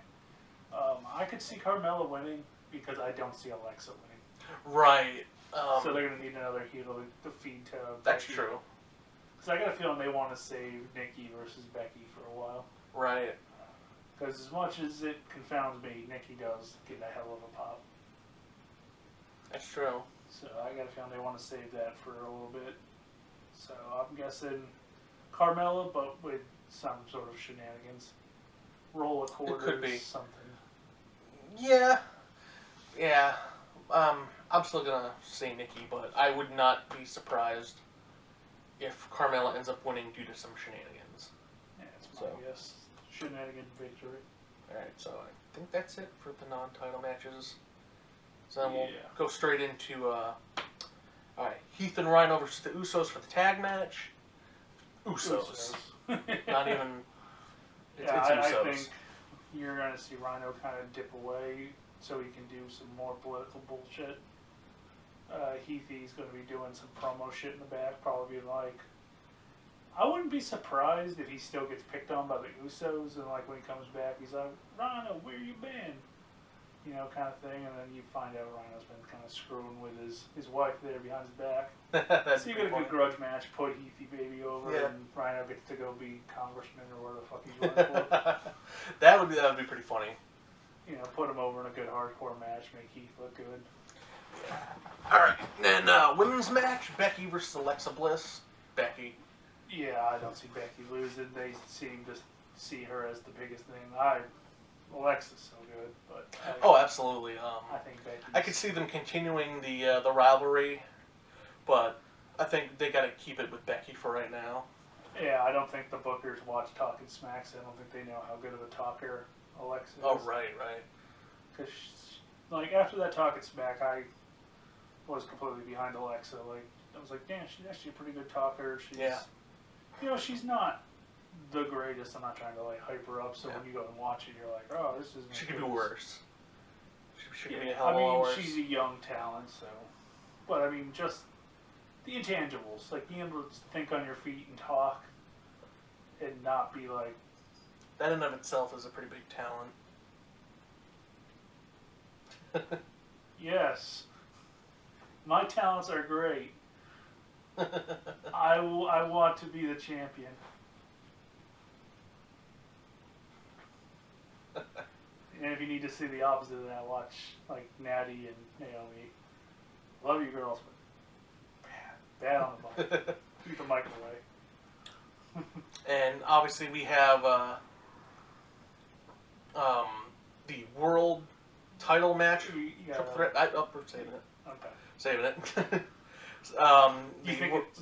I could see Carmella winning because I don't see Alexa winning. Right. So they're going to need another heel to feed to That's Becky. true. Because I got a feeling they want to save Nikki versus Becky for a while. Right. Because as much as it confounds me, Nikki does get a hell of a pop. That's true. So I got a feeling they want to save that for a little bit. So I'm guessing Carmella, but with some sort of shenanigans. Roll a quarter, It could be. Something. Yeah. Yeah. I'm still going to say Nikki, but I would not be surprised if Carmella ends up winning due to some shenanigans. Yeah, it's my guess. Shenanigan victory. Alright, so I think that's it for the non-title matches. So then we'll go straight into, alright, Heath and Rhino versus the Usos for the tag match. Usos. Not even, it's Usos. I think you're going to see Rhino kind of dip away so he can do some more political bullshit. Heathy's going to be doing some promo shit in the back, probably being like, I wouldn't be surprised if he still gets picked on by the Usos, and like when he comes back, he's like, Rhino, where you been? Kind of thing, and then you find out Rhino's been kind of screwing with his wife there behind his back. So you get a good grudge match, put Heathy Baby over, and Rhino gets to go be congressman or whatever the fuck he's running for. that would be pretty funny. Put him over in a good hardcore match, make Heath look good. Alright, then women's match, Becky versus Alexa Bliss. Becky. Yeah, I don't see Becky losing. They seem to see her as the biggest thing. Alexa's so good, but absolutely. I think Becky. I could see them continuing the rivalry, but I think they got to keep it with Becky for right now. Yeah, I don't think the bookers watch Talking Smacks. I don't think they know how good of a talker Alexa is. Oh, right. Because, like, after that Talking Smack, I was completely behind Alexa. Like, I was like, damn, she's actually a pretty good talker. She's, she's not the greatest. I'm not trying to, like, hype her up. So when you go and watch it, you're like, oh, this isn't. She could be worse. She could be a hell of a lot worse. She's a young talent, so. But, I mean, just the intangibles. Like, being able to think on your feet and talk and not be like. That in of itself is a pretty big talent. Yes. My talents are great. I want to be the champion. And if you need to see the opposite of that, watch like Natty and Naomi. Love you girls, but bad on the mic. Keep the mic away. And obviously we have the world title match. Triple threat. We're saving it. Okay. Saving it.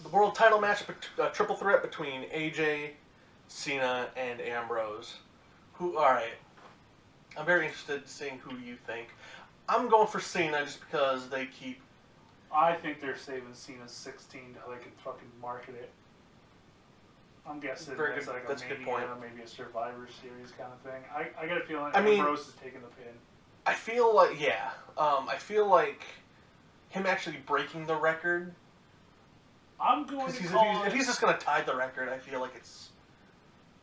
The world title match, triple threat between AJ, Cena, and Ambrose. All right. I'm very interested in seeing who you think. I'm going for Cena just because they keep. I think they're saving Cena's 16 so they can fucking market it. I'm guessing that's like that's a a good point. Maybe a Survivor Series kind of thing. I got a feeling I mean, Ambrose is taking the pin. I feel like, yeah. I feel like him actually breaking the record. I'm going to if he's just going to tie the record, I feel like it's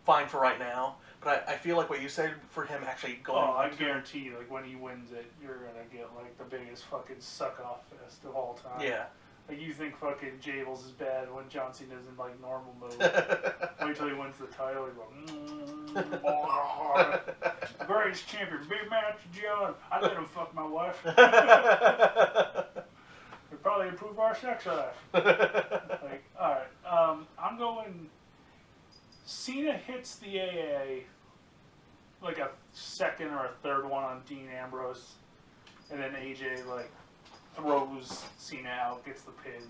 fine for right now. But I feel like what you said for him actually going. Oh, I guarantee, like when he wins it, you're gonna get like the biggest fucking suck off fest of all time. Yeah. Like you think fucking Jables is bad when John Cena's in like normal mode. Wait till he wins the title. He go, greatest champion, big match, John. I let him fuck my wife. It'd probably improve our sex life. Like, all right, I'm going. Cena hits the AA like a second or a third one on Dean Ambrose, and then AJ like throws Cena out, gets the pin.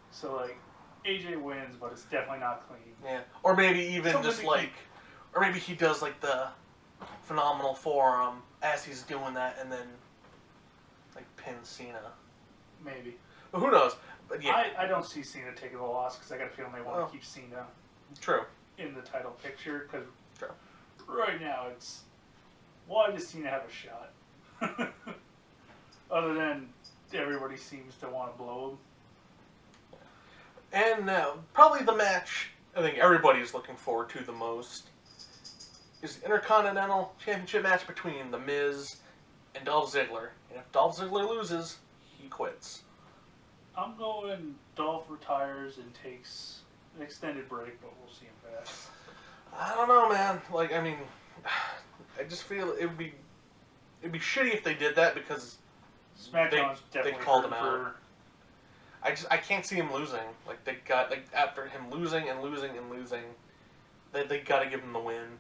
So like AJ wins, but it's definitely not clean. Yeah, or maybe even just like, or maybe he does like the phenomenal forearm as he's doing that, and then like pins Cena. Maybe. But who knows? But yeah, I don't see Cena taking the loss because I got a feeling they want to keep Cena. True. In the title picture, because True. Right now it's why does Cena have a shot? Other than everybody seems to want to blow him. And probably the match I think everybody's looking forward to the most is the Intercontinental Championship match between The Miz and Dolph Ziggler. And if Dolph Ziggler loses, he quits. I'm going Dolph retires and takes an extended break, but we'll see him back. I don't know, man. Like, I mean, I just feel it'd be shitty if they did that because SmackDown's definitely they called him out. I can't see him losing. Like they got after him losing and losing and losing, they got to give him the win.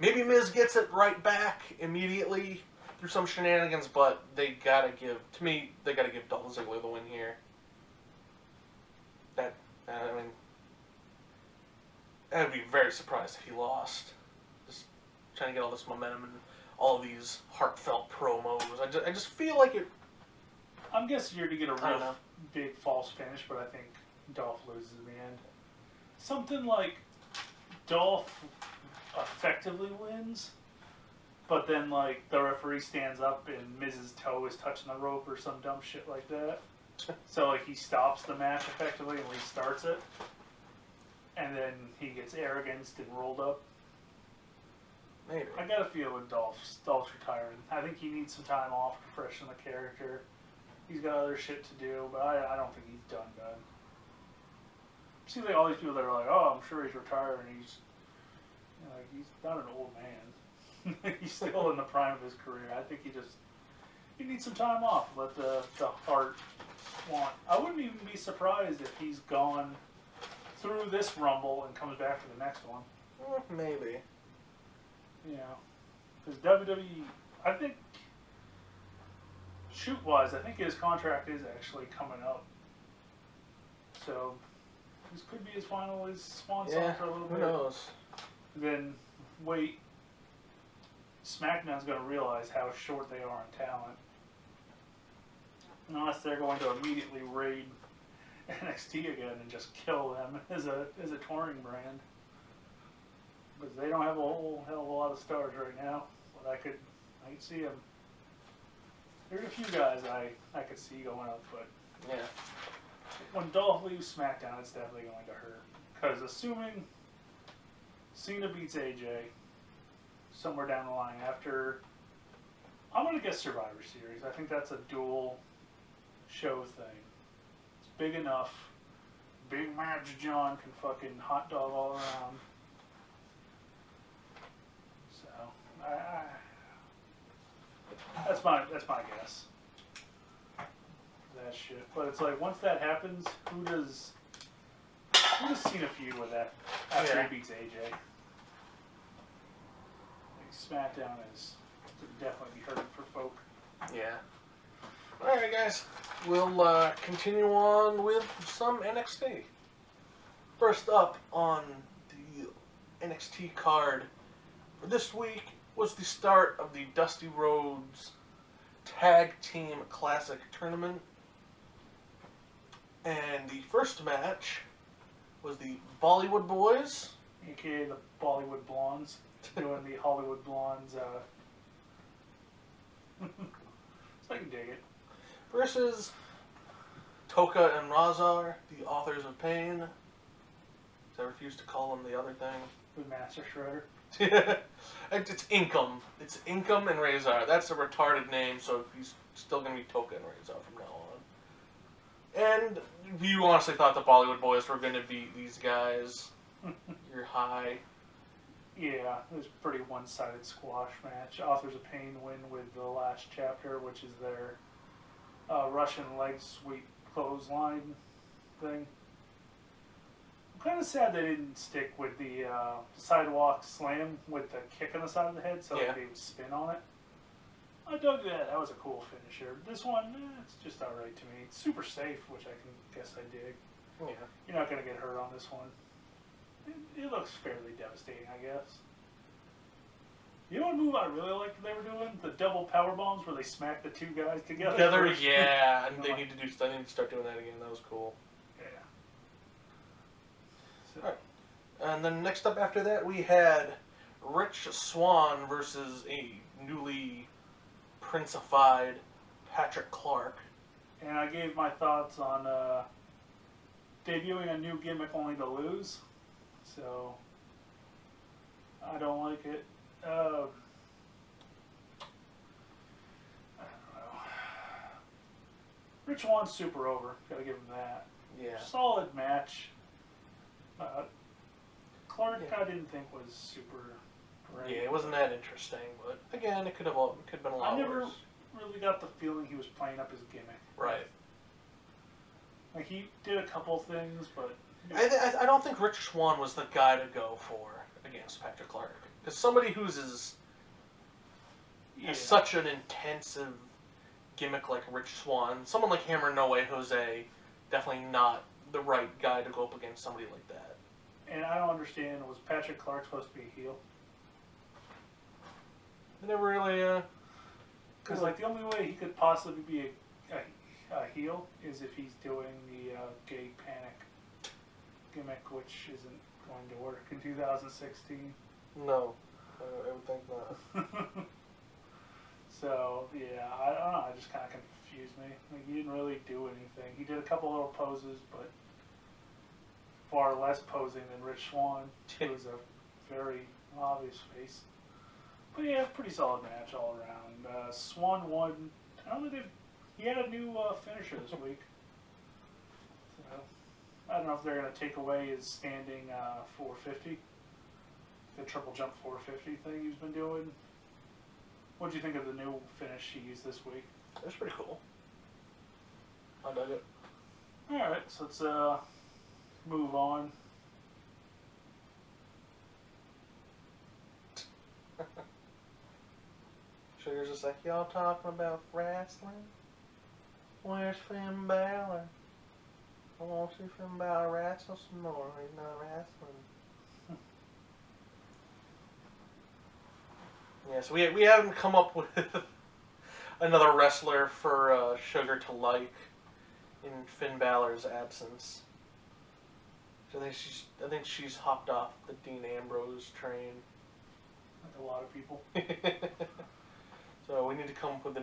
Maybe Miz gets it right back immediately through some shenanigans, but they gotta give Dolph Ziggler the win here. I'd be very surprised if he lost. Just trying to get all this momentum and all these heartfelt promos. I just feel like it. I'm guessing you're to get a real big false finish, but I think Dolph loses in the end. Something like Dolph effectively wins, but then like the referee stands up and Miz's toe is touching the rope or some dumb shit like that. So like he stops the match effectively and restarts it. And then he gets arroganced and rolled up. Maybe. I got a feeling Dolph's retiring. I think he needs some time off to freshen the character. He's got other shit to do, but I don't think he's done. Seems like all these people that are like, oh, I'm sure he's retired, and he's not an old man. He's still in the prime of his career. I think he needs some time off. Let the heart want. I wouldn't even be surprised if he's gone through this Rumble and comes back for the next one. Maybe. You know, because WWE, I think, shoot-wise, I think his contract is actually coming up. So, this could be his final, his swan song for a little bit. Who knows? Then, wait, SmackDown's going to realize how short they are in talent. Unless they're going to immediately raid NXT again and just kill them as a touring brand. Because they don't have a whole hell of a lot of stars right now. But I could see them. There's a few guys I could see going up, but yeah. When Dolph leaves SmackDown, it's definitely going to hurt. Because assuming Cena beats AJ somewhere down the line after, I'm going to guess Survivor Series. I think that's a dual show thing. It's big enough. Big Match John can fucking hot dog all around. So, That's my guess. That shit. But it's like once that happens, who does Cena feud with that after he beats AJ? Like SmackDown is definitely be hurting for folk. Yeah. Alright, guys. We'll continue on with some NXT. First up on the NXT card for this week was the start of the Dusty Rhodes Tag Team Classic Tournament. And the first match was the Bollywood Boys, aka the Bollywood Blondes, doing the Hollywood Blondes. So I can dig it. versus Toka and Razar, the Authors of Pain. I refuse to call them the other thing. With Master Shredder. It's Inkum. It's Inkum and Razor. That's a retarded name, so he's still going to be Toka and Razor from now on. And you honestly thought the Bollywood Boys were going to beat these guys. You're high. Yeah, it was a pretty one-sided squash match. Authors of Pain win with the last chapter, which is their Russian leg sweep clothesline thing. I'm kind of sad they didn't stick with the sidewalk slam with the kick on the side of the head so they would spin on it. I dug that. That was a cool finisher. This one, it's just alright to me. It's super safe, which I can guess I dig. Yeah. You're not going to get hurt on this one. It looks fairly devastating, I guess. You know what move I really liked they were doing? The double power bombs where they smack the two guys together. Yeah. And they need to start doing that again. That was cool. Yeah. So. All right. And then next up after that, we had Rich Swann versus a newly Princified Patrick Clark. And I gave my thoughts on debuting a new gimmick only to lose. So, I don't like it. I don't know. Rich Swann's super over. Gotta give him that. Yeah. Solid match. Clark, I didn't think was super great. Yeah, it wasn't that interesting, but again, it could have been a lot I never worse. really got the feeling he was playing up his gimmick. Right. Like he did a couple things, but I don't think Rich Swann was the guy to go for against Patrick Clark. Because somebody who's has such an intensive gimmick like Rich Swann, someone like him or No Way Jose, definitely not the right guy to go up against somebody like that. And I don't understand, was Patrick Clark supposed to be a heel? They never really, Because like the only way he could possibly be a heel is if he's doing the gay panic gimmick, which isn't going to work in 2016. No, I would think not. So yeah, I don't know. It just kind of confused me. Like he didn't really do anything. He did a couple little poses, but far less posing than Rich Swann, who was a very obvious face. But yeah, pretty solid match all around. Swann won. I don't know if he had a new finisher this week. So, I don't know if they're going to take away his standing 450, the triple jump 450 thing he's been doing. What do you think of the new finish he used this week? It was pretty cool. I dug it. Alright, so let's move on. Sugar's just like, y'all talking about wrestling? Where's Finn Balor? I want to see Finn Balor wrestle some more. He's not wrestling. Yeah, so we haven't come up with another wrestler for Sugar to like in Finn Balor's absence. So I think she's hopped off the Dean Ambrose train. Like a lot of people. So we need to come up with a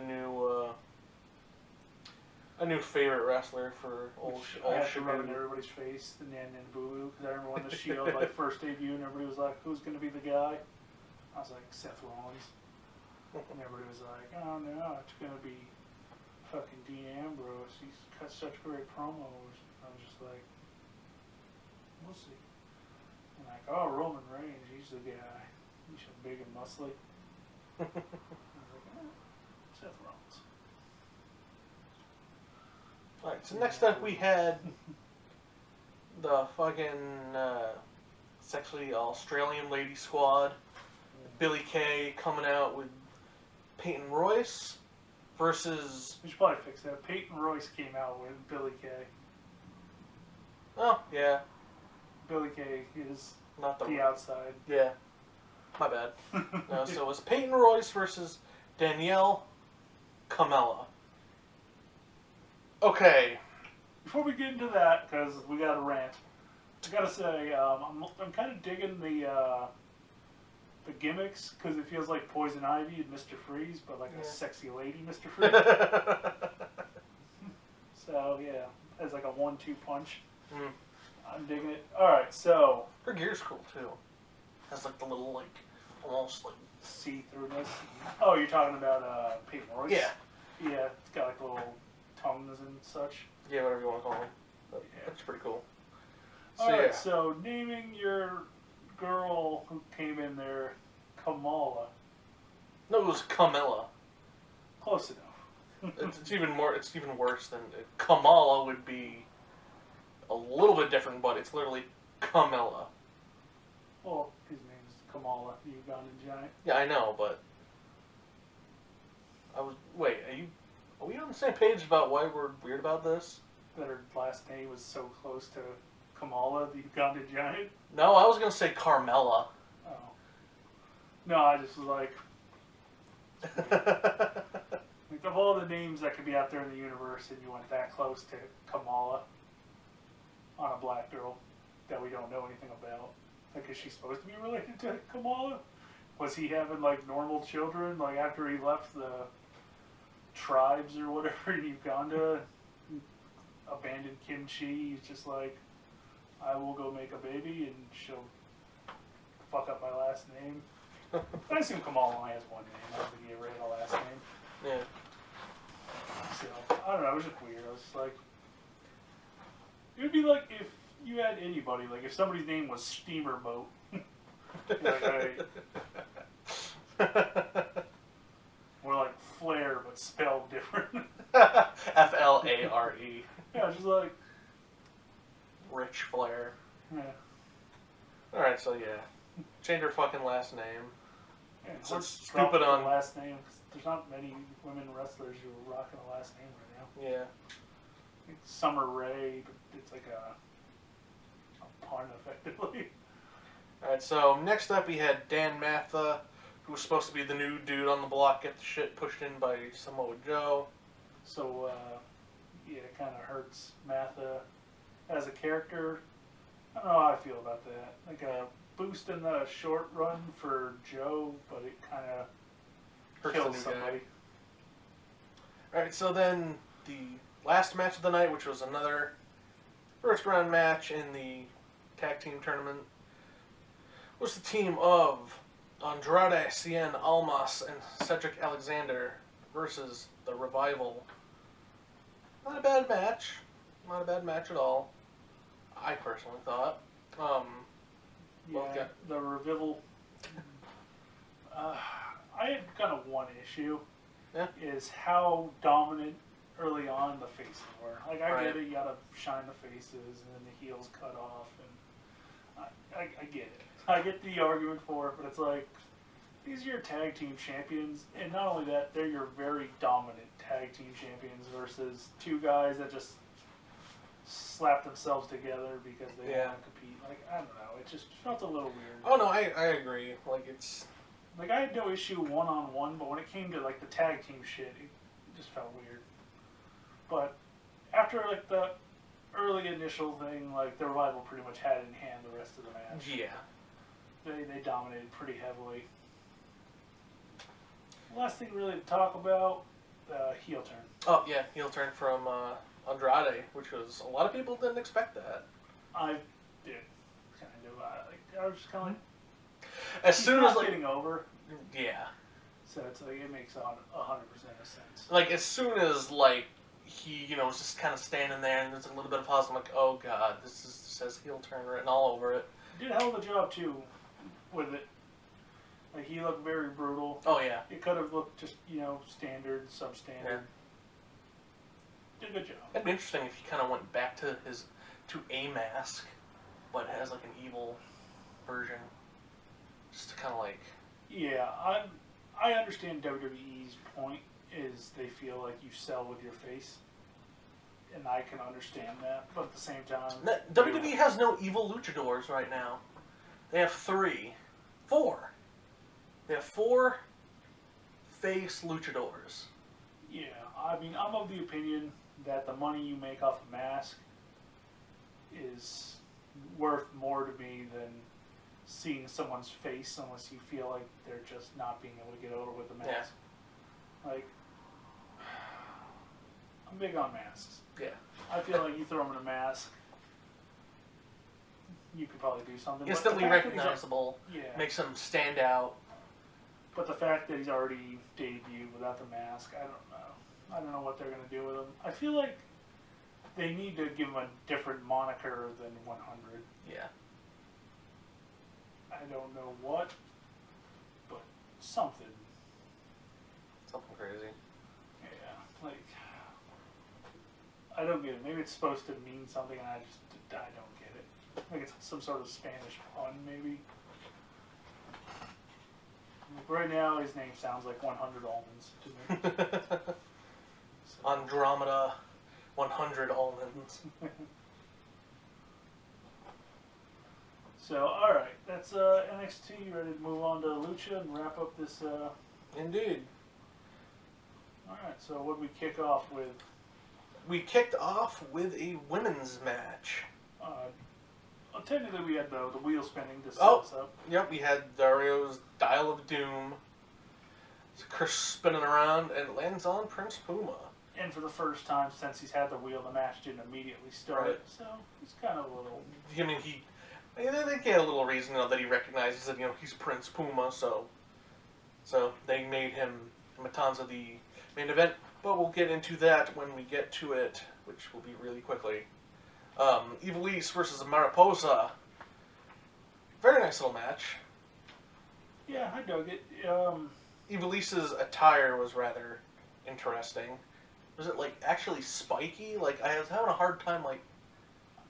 new favorite wrestler for old I have to Sugar. rub in everybody's face, the Nan Nan Boo Boo, because I remember when the Shield first debuted and everybody was like, who's going to be the guy? I was like, Seth Rollins. And everybody was like, oh no, it's going to be fucking Dean Ambrose. He's cut such great promos. I was just like, we'll see. And like, oh, Roman Reigns, he's the guy. He's so big and muscly. I was like, oh. So Seth Rollins. Alright, so next up we had the fucking sexually Australian lady squad. Billy Kay coming out with Peyton Royce versus... We should probably fix that. Peyton Royce came out with Billy Kay. Oh, yeah. Billy Kay is not the outside. Yeah. My bad. No, so it was Peyton Royce versus Danielle Kamela. Okay. Before we get into that, because we got a rant, I gotta say, I'm kind of digging the gimmicks, because it feels like Poison Ivy and Mr. Freeze, but like a sexy lady Mr. Freeze. So, yeah, as like a 1-2 punch. Mm. I'm digging it. Alright, so... Her gear's cool, too. Has like the little, like, almost like... see-throughness. Oh, you're talking about Peyton Royce? Yeah. Yeah, it's got like little tongues and such. Yeah, whatever you want to call them. But yeah. That's pretty cool. So, alright, so naming your girl who came in there Kamala. No, it was Kamela. Close enough. It's even worse than... Kamala would be a little bit different, but it's literally Kamela. Well, his name's Kamala, the Ugandan giant. Yeah, I know, but... Wait, are we on the same page about why we're weird about this? That her last name was so close to Kamala, the Ugandan giant? No, I was going to say Carmella. Oh. No, I just was like... like, of all the names that could be out there in the universe, and you went that close to Kamala on a black girl that we don't know anything about. Like, is she supposed to be related to Kamala? Was he having, like, normal children, like, after he left the tribes or whatever in Uganda, abandoned kimchi? He's just like, I will go make a baby and she'll fuck up my last name. I assume Kamala only has one name. I don't think he ever had a last name. Yeah. So, I don't know. It was just weird. I was just like, it would be like if you had anybody, like if somebody's name was Steamerboat. Like, or like Flair, but spelled different. Flare. Yeah, just like Rich Flair. Yeah. Alright, so yeah. Change her fucking last name. Yeah, so stupid on the last name. Cause there's not many women wrestlers who are rocking a last name right now. Yeah. It's Summer Rae, but it's like a pun effectively. Alright, so next up we had Dan Matha, who was supposed to be the new dude on the block, get the shit pushed in by Samoa Joe. So, yeah, it kind of hurts Matha as a character. I don't know how I feel about that. Like a boost in the short run for Joe, but it kind of kills somebody. Alright, so then the last match of the night, which was another first round match in the tag team tournament, was the team of Andrade Cien Almas and Cedric Alexander versus the Revival. Not a bad match. Not a bad match at all. I personally thought. Yeah, the Revival. I had kind of one issue. Yeah. Is how dominant early on the faces were. Like, I get it, you gotta shine the faces and then the heels cut off, and I get it. I get the argument for it, but it's like, these are your tag team champions, and not only that, they're your very dominant tag team champions versus two guys that just slap themselves together because they want to compete. Like, I don't know, it just felt a little weird. Oh no, I agree. Like, it's... Like, I had no issue one-on-one, but when it came to, like, the tag team shit, it just felt weird. But after, like, the early initial thing, like, the Revival pretty much had it in hand the rest of the match. Yeah. They dominated pretty heavily. Last thing really to talk about, heel turn. Oh, yeah, heel turn from Andrade, which was... A lot of people didn't expect that. I did. Kind of. I was just kind of like... As soon as, like... getting over. Yeah. So it's like, it makes 100% of sense. Like, as soon as, like, he, you know, was just kind of standing there and there's a little bit of pause, I'm like, oh god, this says heel turn written all over it. He did a hell of a job, too, with it. Like, he looked very brutal. Oh, yeah. It could have looked just, standard, substandard. Yeah. Did a good job. It'd be interesting if he kind of went back to a mask, but has like an evil version. Just to kind of like... Yeah, I understand WWE's point is they feel like you sell with your face. And I can understand that, but at the same time... WWE has no evil luchadors right now. They have 4. They have 4 face luchadors. Yeah, I mean, I'm of the opinion that the money you make off a mask is worth more to me than seeing someone's face unless you feel like they're just not being able to get over with the mask. Yeah. Like, I'm big on masks. Yeah. I feel like you throw them in a mask, you could probably do something. Instantly recognizable. Yeah. Makes him stand out. But the fact that he's already debuted without the mask, I don't know. I don't know what they're going to do with him. I feel like they need to give him a different moniker than 100. Yeah. I don't know what, but something. Something crazy. Yeah, like, I don't get it. Maybe it's supposed to mean something and I don't get it. Like it's some sort of Spanish pun, maybe. Right now, his name sounds like 100 almonds to me. So. Andromeda, 100 almonds. So, alright, that's NXT. You ready to move on to Lucha and wrap up this? Indeed. Alright, so what did we kick off with? We kicked off with a women's match. Technically, we had the wheel spinning to set us up. Yep, we had Dario's Dial of Doom. Chris spinning around and it lands on Prince Puma. And for the first time since he's had the wheel, the match didn't immediately start. Right. So it's kind of a little. I mean, they get a little reason that he recognizes that he's Prince Puma, so they made him Matanza the main event. But we'll get into that when we get to it, which will be really quickly. Ivelisse versus Mariposa. Very nice little match. Yeah, I dug it. Ivelisse's attire was rather interesting. Was it actually spiky? I was having a hard time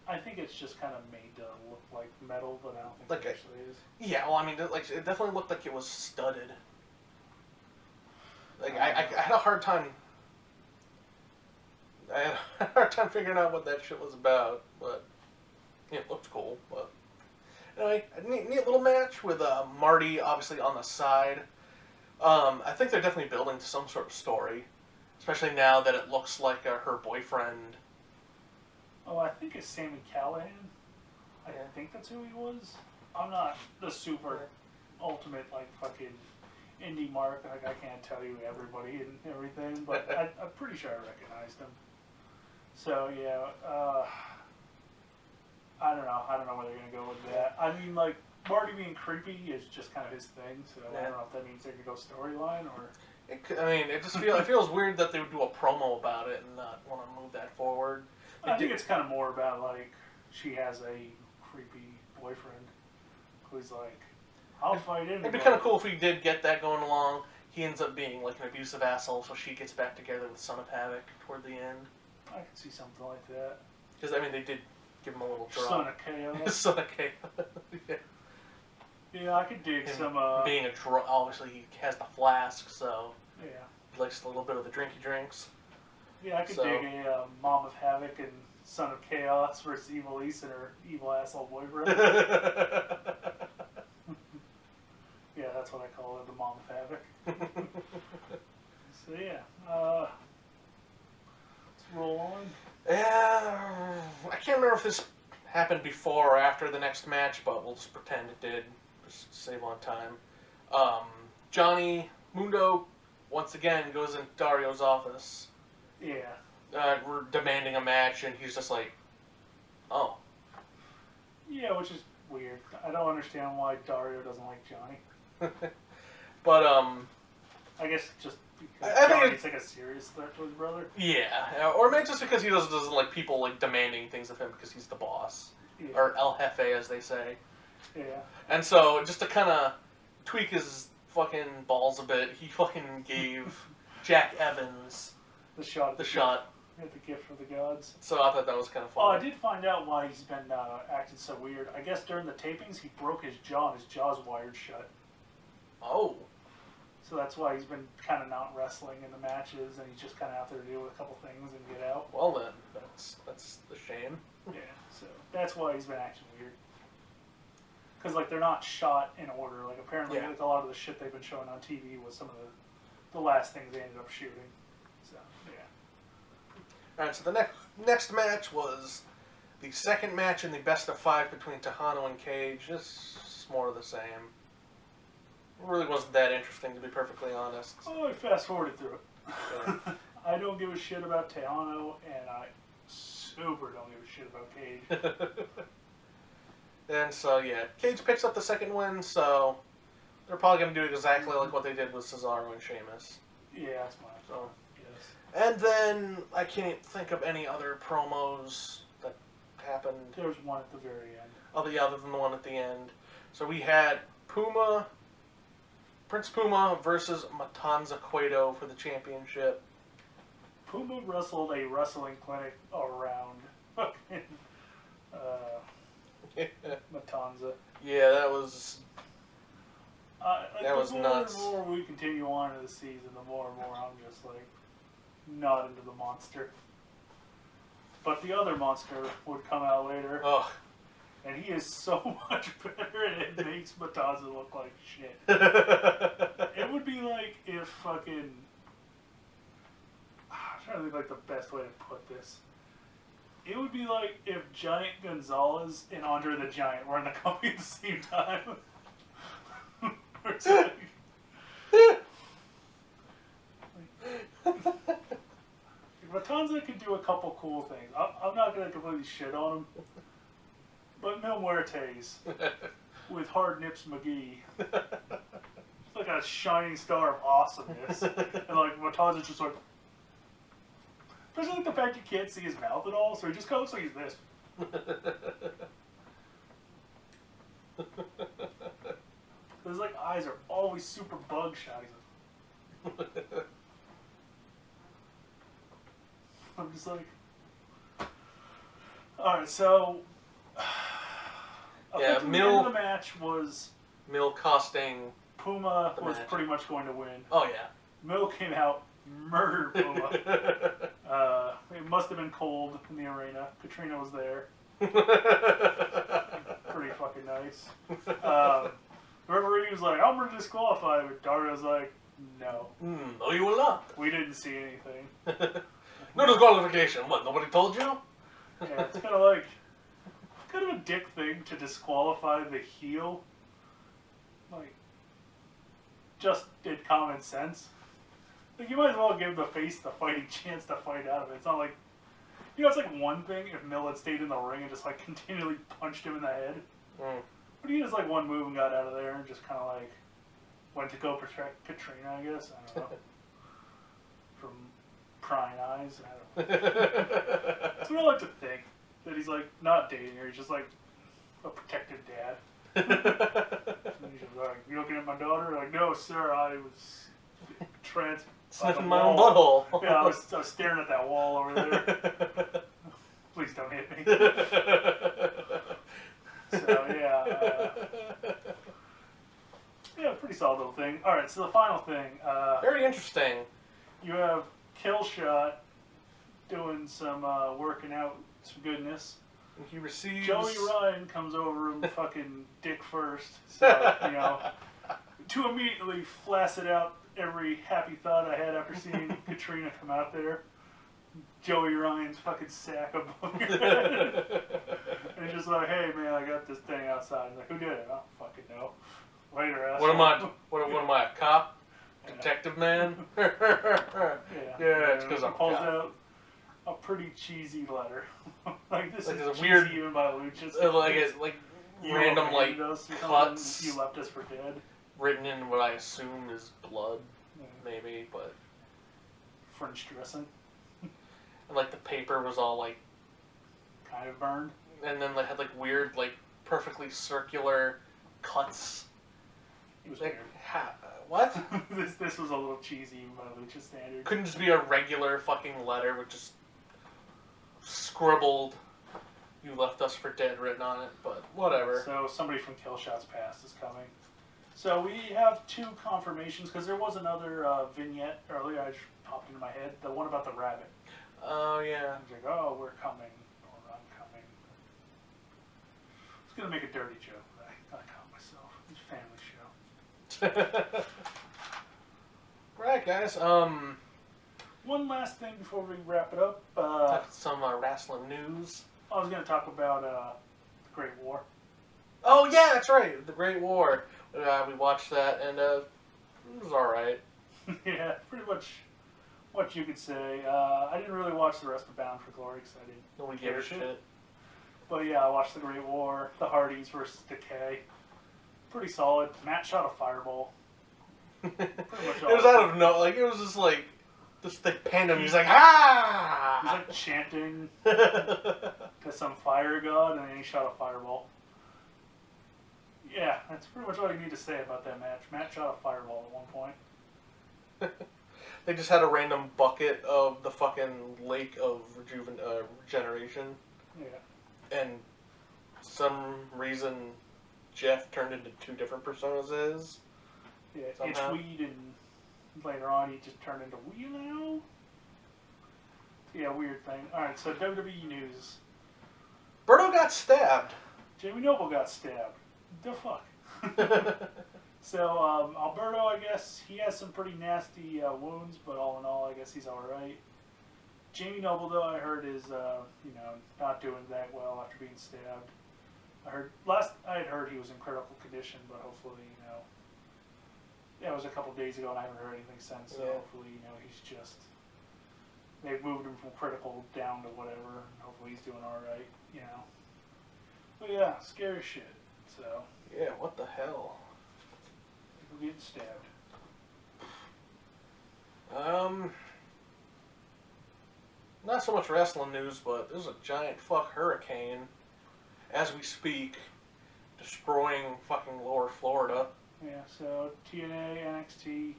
I think it's just kind of made to look like metal, but I don't think it actually is. Yeah, well, I mean, it definitely looked like it was studded. I had a hard time. I had a hard time figuring out what that shit was about, but it looked cool. But anyway, a neat little match with Marty obviously on the side. I think they're definitely building to some sort of story, especially now that it looks like her boyfriend. Oh, I think it's Sami Callihan. I think that's who he was. I'm not the super ultimate fucking indie mark. I can't tell you everybody and everything, but I'm pretty sure I recognized him. So yeah, I don't know where they're gonna go with that. I mean, Marty being creepy is just kind of his thing. So I don't know if that means they could go storyline or. It feels weird that they would do a promo about it and not want to move that forward. I think it's kind of more about she has a creepy boyfriend who's I'll fight anybody. It'd be kind of cool if we did get that going along. He ends up being an abusive asshole, so she gets back together with Son of Havoc toward the end. I could see something like that. Because they did give him a little drop. Son of Chaos. Son of Chaos. Yeah. Yeah, I could dig some. Being obviously he has the flask, so yeah, he likes a little bit of the drinky drinks. Yeah, I could dig a Mom of Havoc and Son of Chaos versus Ivelisse and her evil asshole boyfriend. Yeah, that's what I call it, the Mom of Havoc. So yeah, let's roll on. Yeah, I can't remember if this happened before or after the next match, but we'll just pretend it did, just to save on time. Johnny Mundo once again goes in Dario's office. Yeah. We're demanding a match, and he's just oh. Yeah, which is weird. I don't understand why Dario doesn't like Johnny. But, I guess just because Johnny's a serious threat to his brother. Yeah, or maybe just because he doesn't like people demanding things of him because he's the boss. Yeah. Or El Jefe, as they say. Yeah. And so, just to kind of tweak his fucking balls a bit, he fucking gave Jack Evans the shot. the shot. The gift from the gods. So I thought that was kind of Oh, funny. I did find out why he's been acting so weird. I guess during the tapings he broke his jaw and his jaw's wired shut. Oh. So that's why he's been kind of not wrestling in the matches, and he's just kind of out there to deal with a couple things and get out. Well then, that's the shame. Yeah, so that's why he's been acting weird. Because like they're not shot in order. Like apparently, like a lot of the shit they've been showing on TV was some of the last things they ended up shooting. So yeah. All right, so the next match was the second match in the best of 5 between Tejano and Cage. Just more of the same. It really wasn't that interesting, to be perfectly honest. Oh, I fast forwarded through it. Yeah. I don't give a shit about Tejano, and I super don't give a shit about Cage. And so, yeah, Cage picks up the second win, so they're probably going to do exactly like what they did with Cesaro and Sheamus. Yeah, that's my So. Yes. And then I can't think of any other promos that happened. There was one at the very end. Other than the one at the end. So we had Prince Puma versus Matanza Cueto for the championship. Puma wrestled a wrestling clinic around fucking Matanza. Yeah, that was That was nuts. The more we continue on in the season, the more and more I'm just like not into the monster. But the other monster would come out later, and he is so much better, and it makes Matanza look like shit. It would be like if fucking... I'm trying to think like the best way to put this. It would be like if Giant Gonzalez and Andre the Giant were in the company at the same time. It's like... Matanza could do a couple cool things. I'm not going to completely shit on him. But Mil Muertes with Hard Nips McGee. It's like a shining star of awesomeness. And like Matanza's just like... Especially like the fact you can't see his mouth at all, so he just kind of looks like he's this. His like eyes are always super bugshot. He's like... I'm just like... Alright, so... Yeah, the end of the match was... Mil costing... Puma was pretty much going to win. Oh, yeah. Mil came out, murdered Puma. It must have been cold in the arena. Katrina was there. Pretty fucking nice. The referee was like, I'm going to disqualify, but Dario's like, no. No, you will not. We didn't see anything. No disqualification. What, nobody told you? Yeah, it's kind of like... kind of a dick thing to disqualify the heel. Like, just in common sense. Like, you might as well give the face the fighting chance to fight out of it. It's not like... You know, it's like one thing if Mil had stayed in the ring and just, like, continually punched him in the head. But he just, like, one move and got out of there and just kind of, like, went to go protect Katrina, I guess. I don't know. From prying eyes. I don't know. That's what I like to think. That he's, like, not dating her. He's just, like, a protective dad. And he's just like, you looking at my daughter? Like, no, sir, I was sniffing my own butthole. Yeah, I was staring at that wall over there. Please don't hit me. So, yeah. Yeah, pretty solid little thing. Alright, so the final thing. Very interesting. You have Killshot doing some working out, some goodness. He receives... Joey Ryan comes over and fucking dick first. So, you know, to immediately flaccid out every happy thought I had after seeing Katrina come out there. Joey Ryan's fucking sack above your head. And he's just like, hey man, I got this thing outside. I'm like, who did it? I don't fucking know. Later, asshole. What am I, a cop? Detective man? Yeah, it's because I'm pulls out a pretty cheesy letter. Like this like is cheesy weird, even by Luchas. like random like cuts you left us for dead. Written in what I assume is blood, maybe, but French dressing. And like the paper was all like kind of burned. And then they had like weird, like perfectly circular cuts. It was like, weird. What? this was a little cheesy even by Lucha standards. Couldn't just be a regular fucking letter with just scribbled, "You left us for dead" written on it, but whatever. So somebody from Killshot's Past is coming. So we have 2 confirmations, because there was another vignette earlier I just popped into my head. The one about the rabbit. Oh, yeah. It's like, oh, we're coming, or I'm coming. I was going to make a dirty joke, but I caught myself. It's a family show. Right, guys. One last thing before we wrap it up. Some wrestling news. I was going to talk about the Great War. Oh, yeah, that's right. The Great War. We watched that, and it was alright. Yeah, pretty much what you could say. I didn't really watch the rest of Bound for Glory because I didn't Nobody gave a shit. But yeah, I watched the Great War, the Hardys versus Decay. Pretty solid. Matt shot a fireball. Pretty much all. It was out of no, like, it was just like, they panned him, he's like, ah! He's like chanting to some fire god, and then he shot a fireball. Yeah, that's pretty much all you need to say about that match. Matt shot a fireball at one point. They just had a random bucket of the fucking lake of regeneration. Yeah. And some reason Jeff turned into 2 different personas. Yeah, Somehow. Itchweed, and later on he just turned into Wheelo. Yeah, weird thing. Alright, so WWE news. Berto got stabbed. Jamie Noble got stabbed. The fuck? So, Alberto, I guess, he has some pretty nasty wounds, but all in all, I guess he's alright. Jamie Noble, though, I heard is, not doing that well after being stabbed. I had heard he was in critical condition, but hopefully, yeah, it was a couple days ago, and I haven't heard anything since, so hopefully, he's just, they've moved him from critical down to whatever, and hopefully he's doing alright, But yeah, scary shit, so. Yeah, what the hell? People getting stabbed. Not so much wrestling news, but there's a giant fuck hurricane, as we speak, destroying fucking lower Florida. Yeah, so TNA, NXT,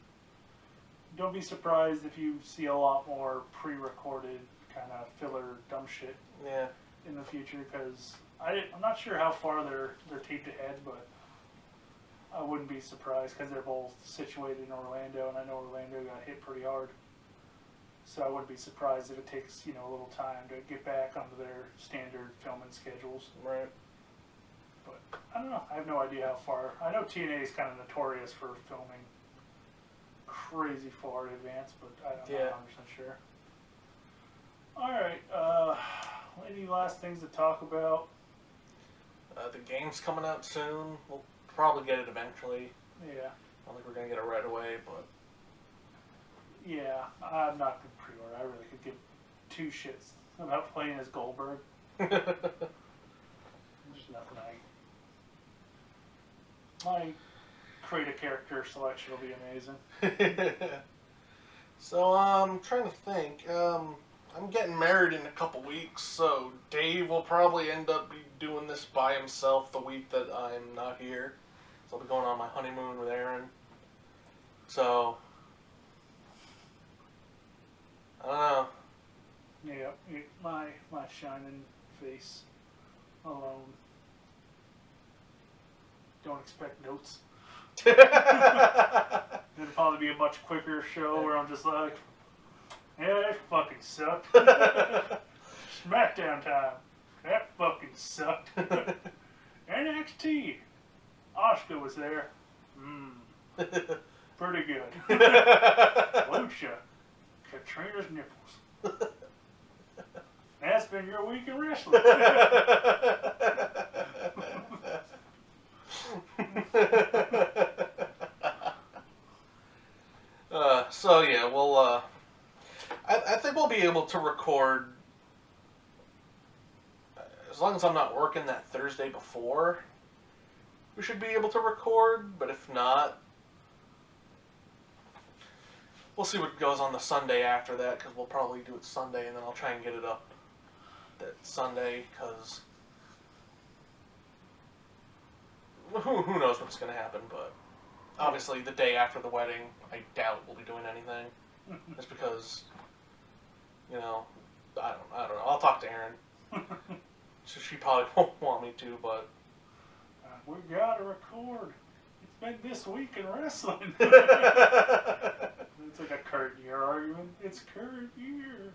don't be surprised if you see a lot more pre-recorded kind of filler dumb shit in the future, because I'm not sure how far they're taped ahead, but I wouldn't be surprised because they're both situated in Orlando, and I know Orlando got hit pretty hard. So I wouldn't be surprised if it takes, a little time to get back onto their standard filming schedules. Right. But I don't know. I have no idea how far. I know TNA is kind of notorious for filming crazy far in advance, but I'm not 100% sure. Alright, any last things to talk about? The game's coming out soon. We'll probably get it eventually. Yeah. I don't think we're going to get it right away, but... Yeah, I'm not going to pre-order. I really could give 2 shits about playing as Goldberg. There's nothing my create a character selection will be amazing. So, I'm trying to think. I'm getting married in a couple weeks, so Dave will probably end up doing this by himself the week that I'm not here. So I'll be going on my honeymoon with Aaron. So, I don't know. Yeah, my shining face alone. Don't expect notes. It'll probably be a much quicker show where I'm just like, yeah, that fucking sucked. SmackDown time. That fucking sucked. NXT. Asuka was there. Pretty good. Lucha. Katrina's nipples. That's been your week in wrestling. So yeah, we'll I think we'll be able to record as long as I'm not working that Thursday before. We should be able to record, but if not, we'll see what goes on the Sunday after that, because we'll probably do it Sunday, and then I'll try and get it up that Sunday, because who knows what's going to happen, but Obviously, the day after the wedding, I doubt we'll be doing anything. Just because, you know, I don't know. I'll talk to Erin. So she probably won't want me to, but we gotta record. It's been this week in wrestling. It's like a current year argument. It's current year.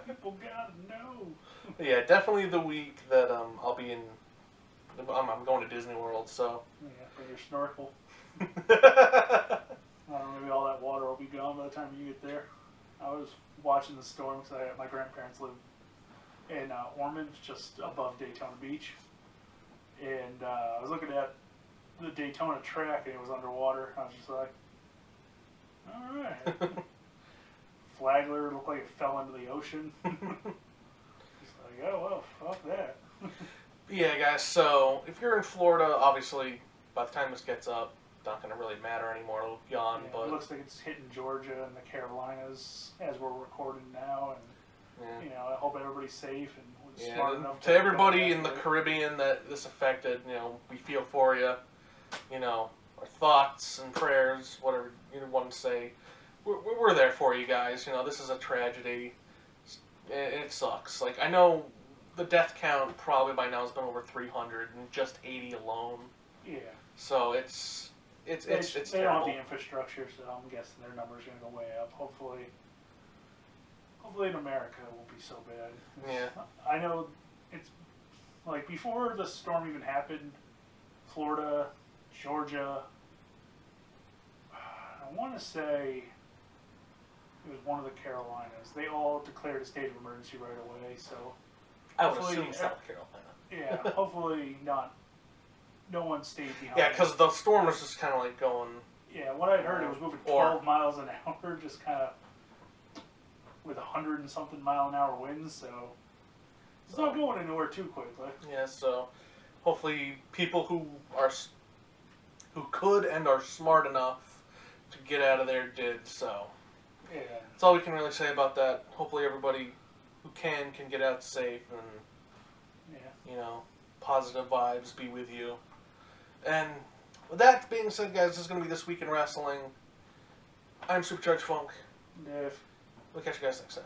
People gotta know. Yeah, definitely the week that I'll be in. I'm going to Disney World, so. Yeah, bring your snorkel. Maybe all that water will be gone by the time you get there. I was watching the storm because my grandparents live in Ormond, just above Daytona Beach. And I was looking at the Daytona track and it was underwater. I was just like, alright. Flagler looked like it fell into the ocean. Just like, oh well, fuck that. Yeah, guys, so if you're in Florida, obviously, by the time this gets up, it's not going to really matter anymore. It'll be gone, Yeah, but... It looks like it's hitting Georgia and the Carolinas as we're recording now, and, you know, I hope everybody's safe and smart enough to everybody in the Caribbean that this affected, you know, we feel for you. You know, our thoughts and prayers, whatever you want to say, we're there for you guys. You know, this is a tragedy. It sucks. Like, I know the death count probably by now has been over 300, and just 80 alone. Yeah. So it's they terrible. don't have the infrastructure, so I'm guessing their numbers are going to go way up. Hopefully in America it won't be so bad. Yeah. I know it's like before the storm even happened, Florida, Georgia, I want to say it was one of the Carolinas. They all declared a state of emergency right away, so I would assume South Carolina. Yeah, hopefully not. No one stayed behind. Yeah, because the storm was just kind of like going... Yeah, what I heard, it was moving 12 miles an hour, just kind of with 100 and something mile an hour winds, so it's not going anywhere too quickly. Yeah, so hopefully people who could and are smart enough to get out of there did, so. Yeah. That's all we can really say about that. Hopefully everybody who can get out safe and, you know, positive vibes be with you. And with that being said, guys, this is going to be This Week in Wrestling. I'm Supercharged Funk. Dave. We'll catch you guys next time.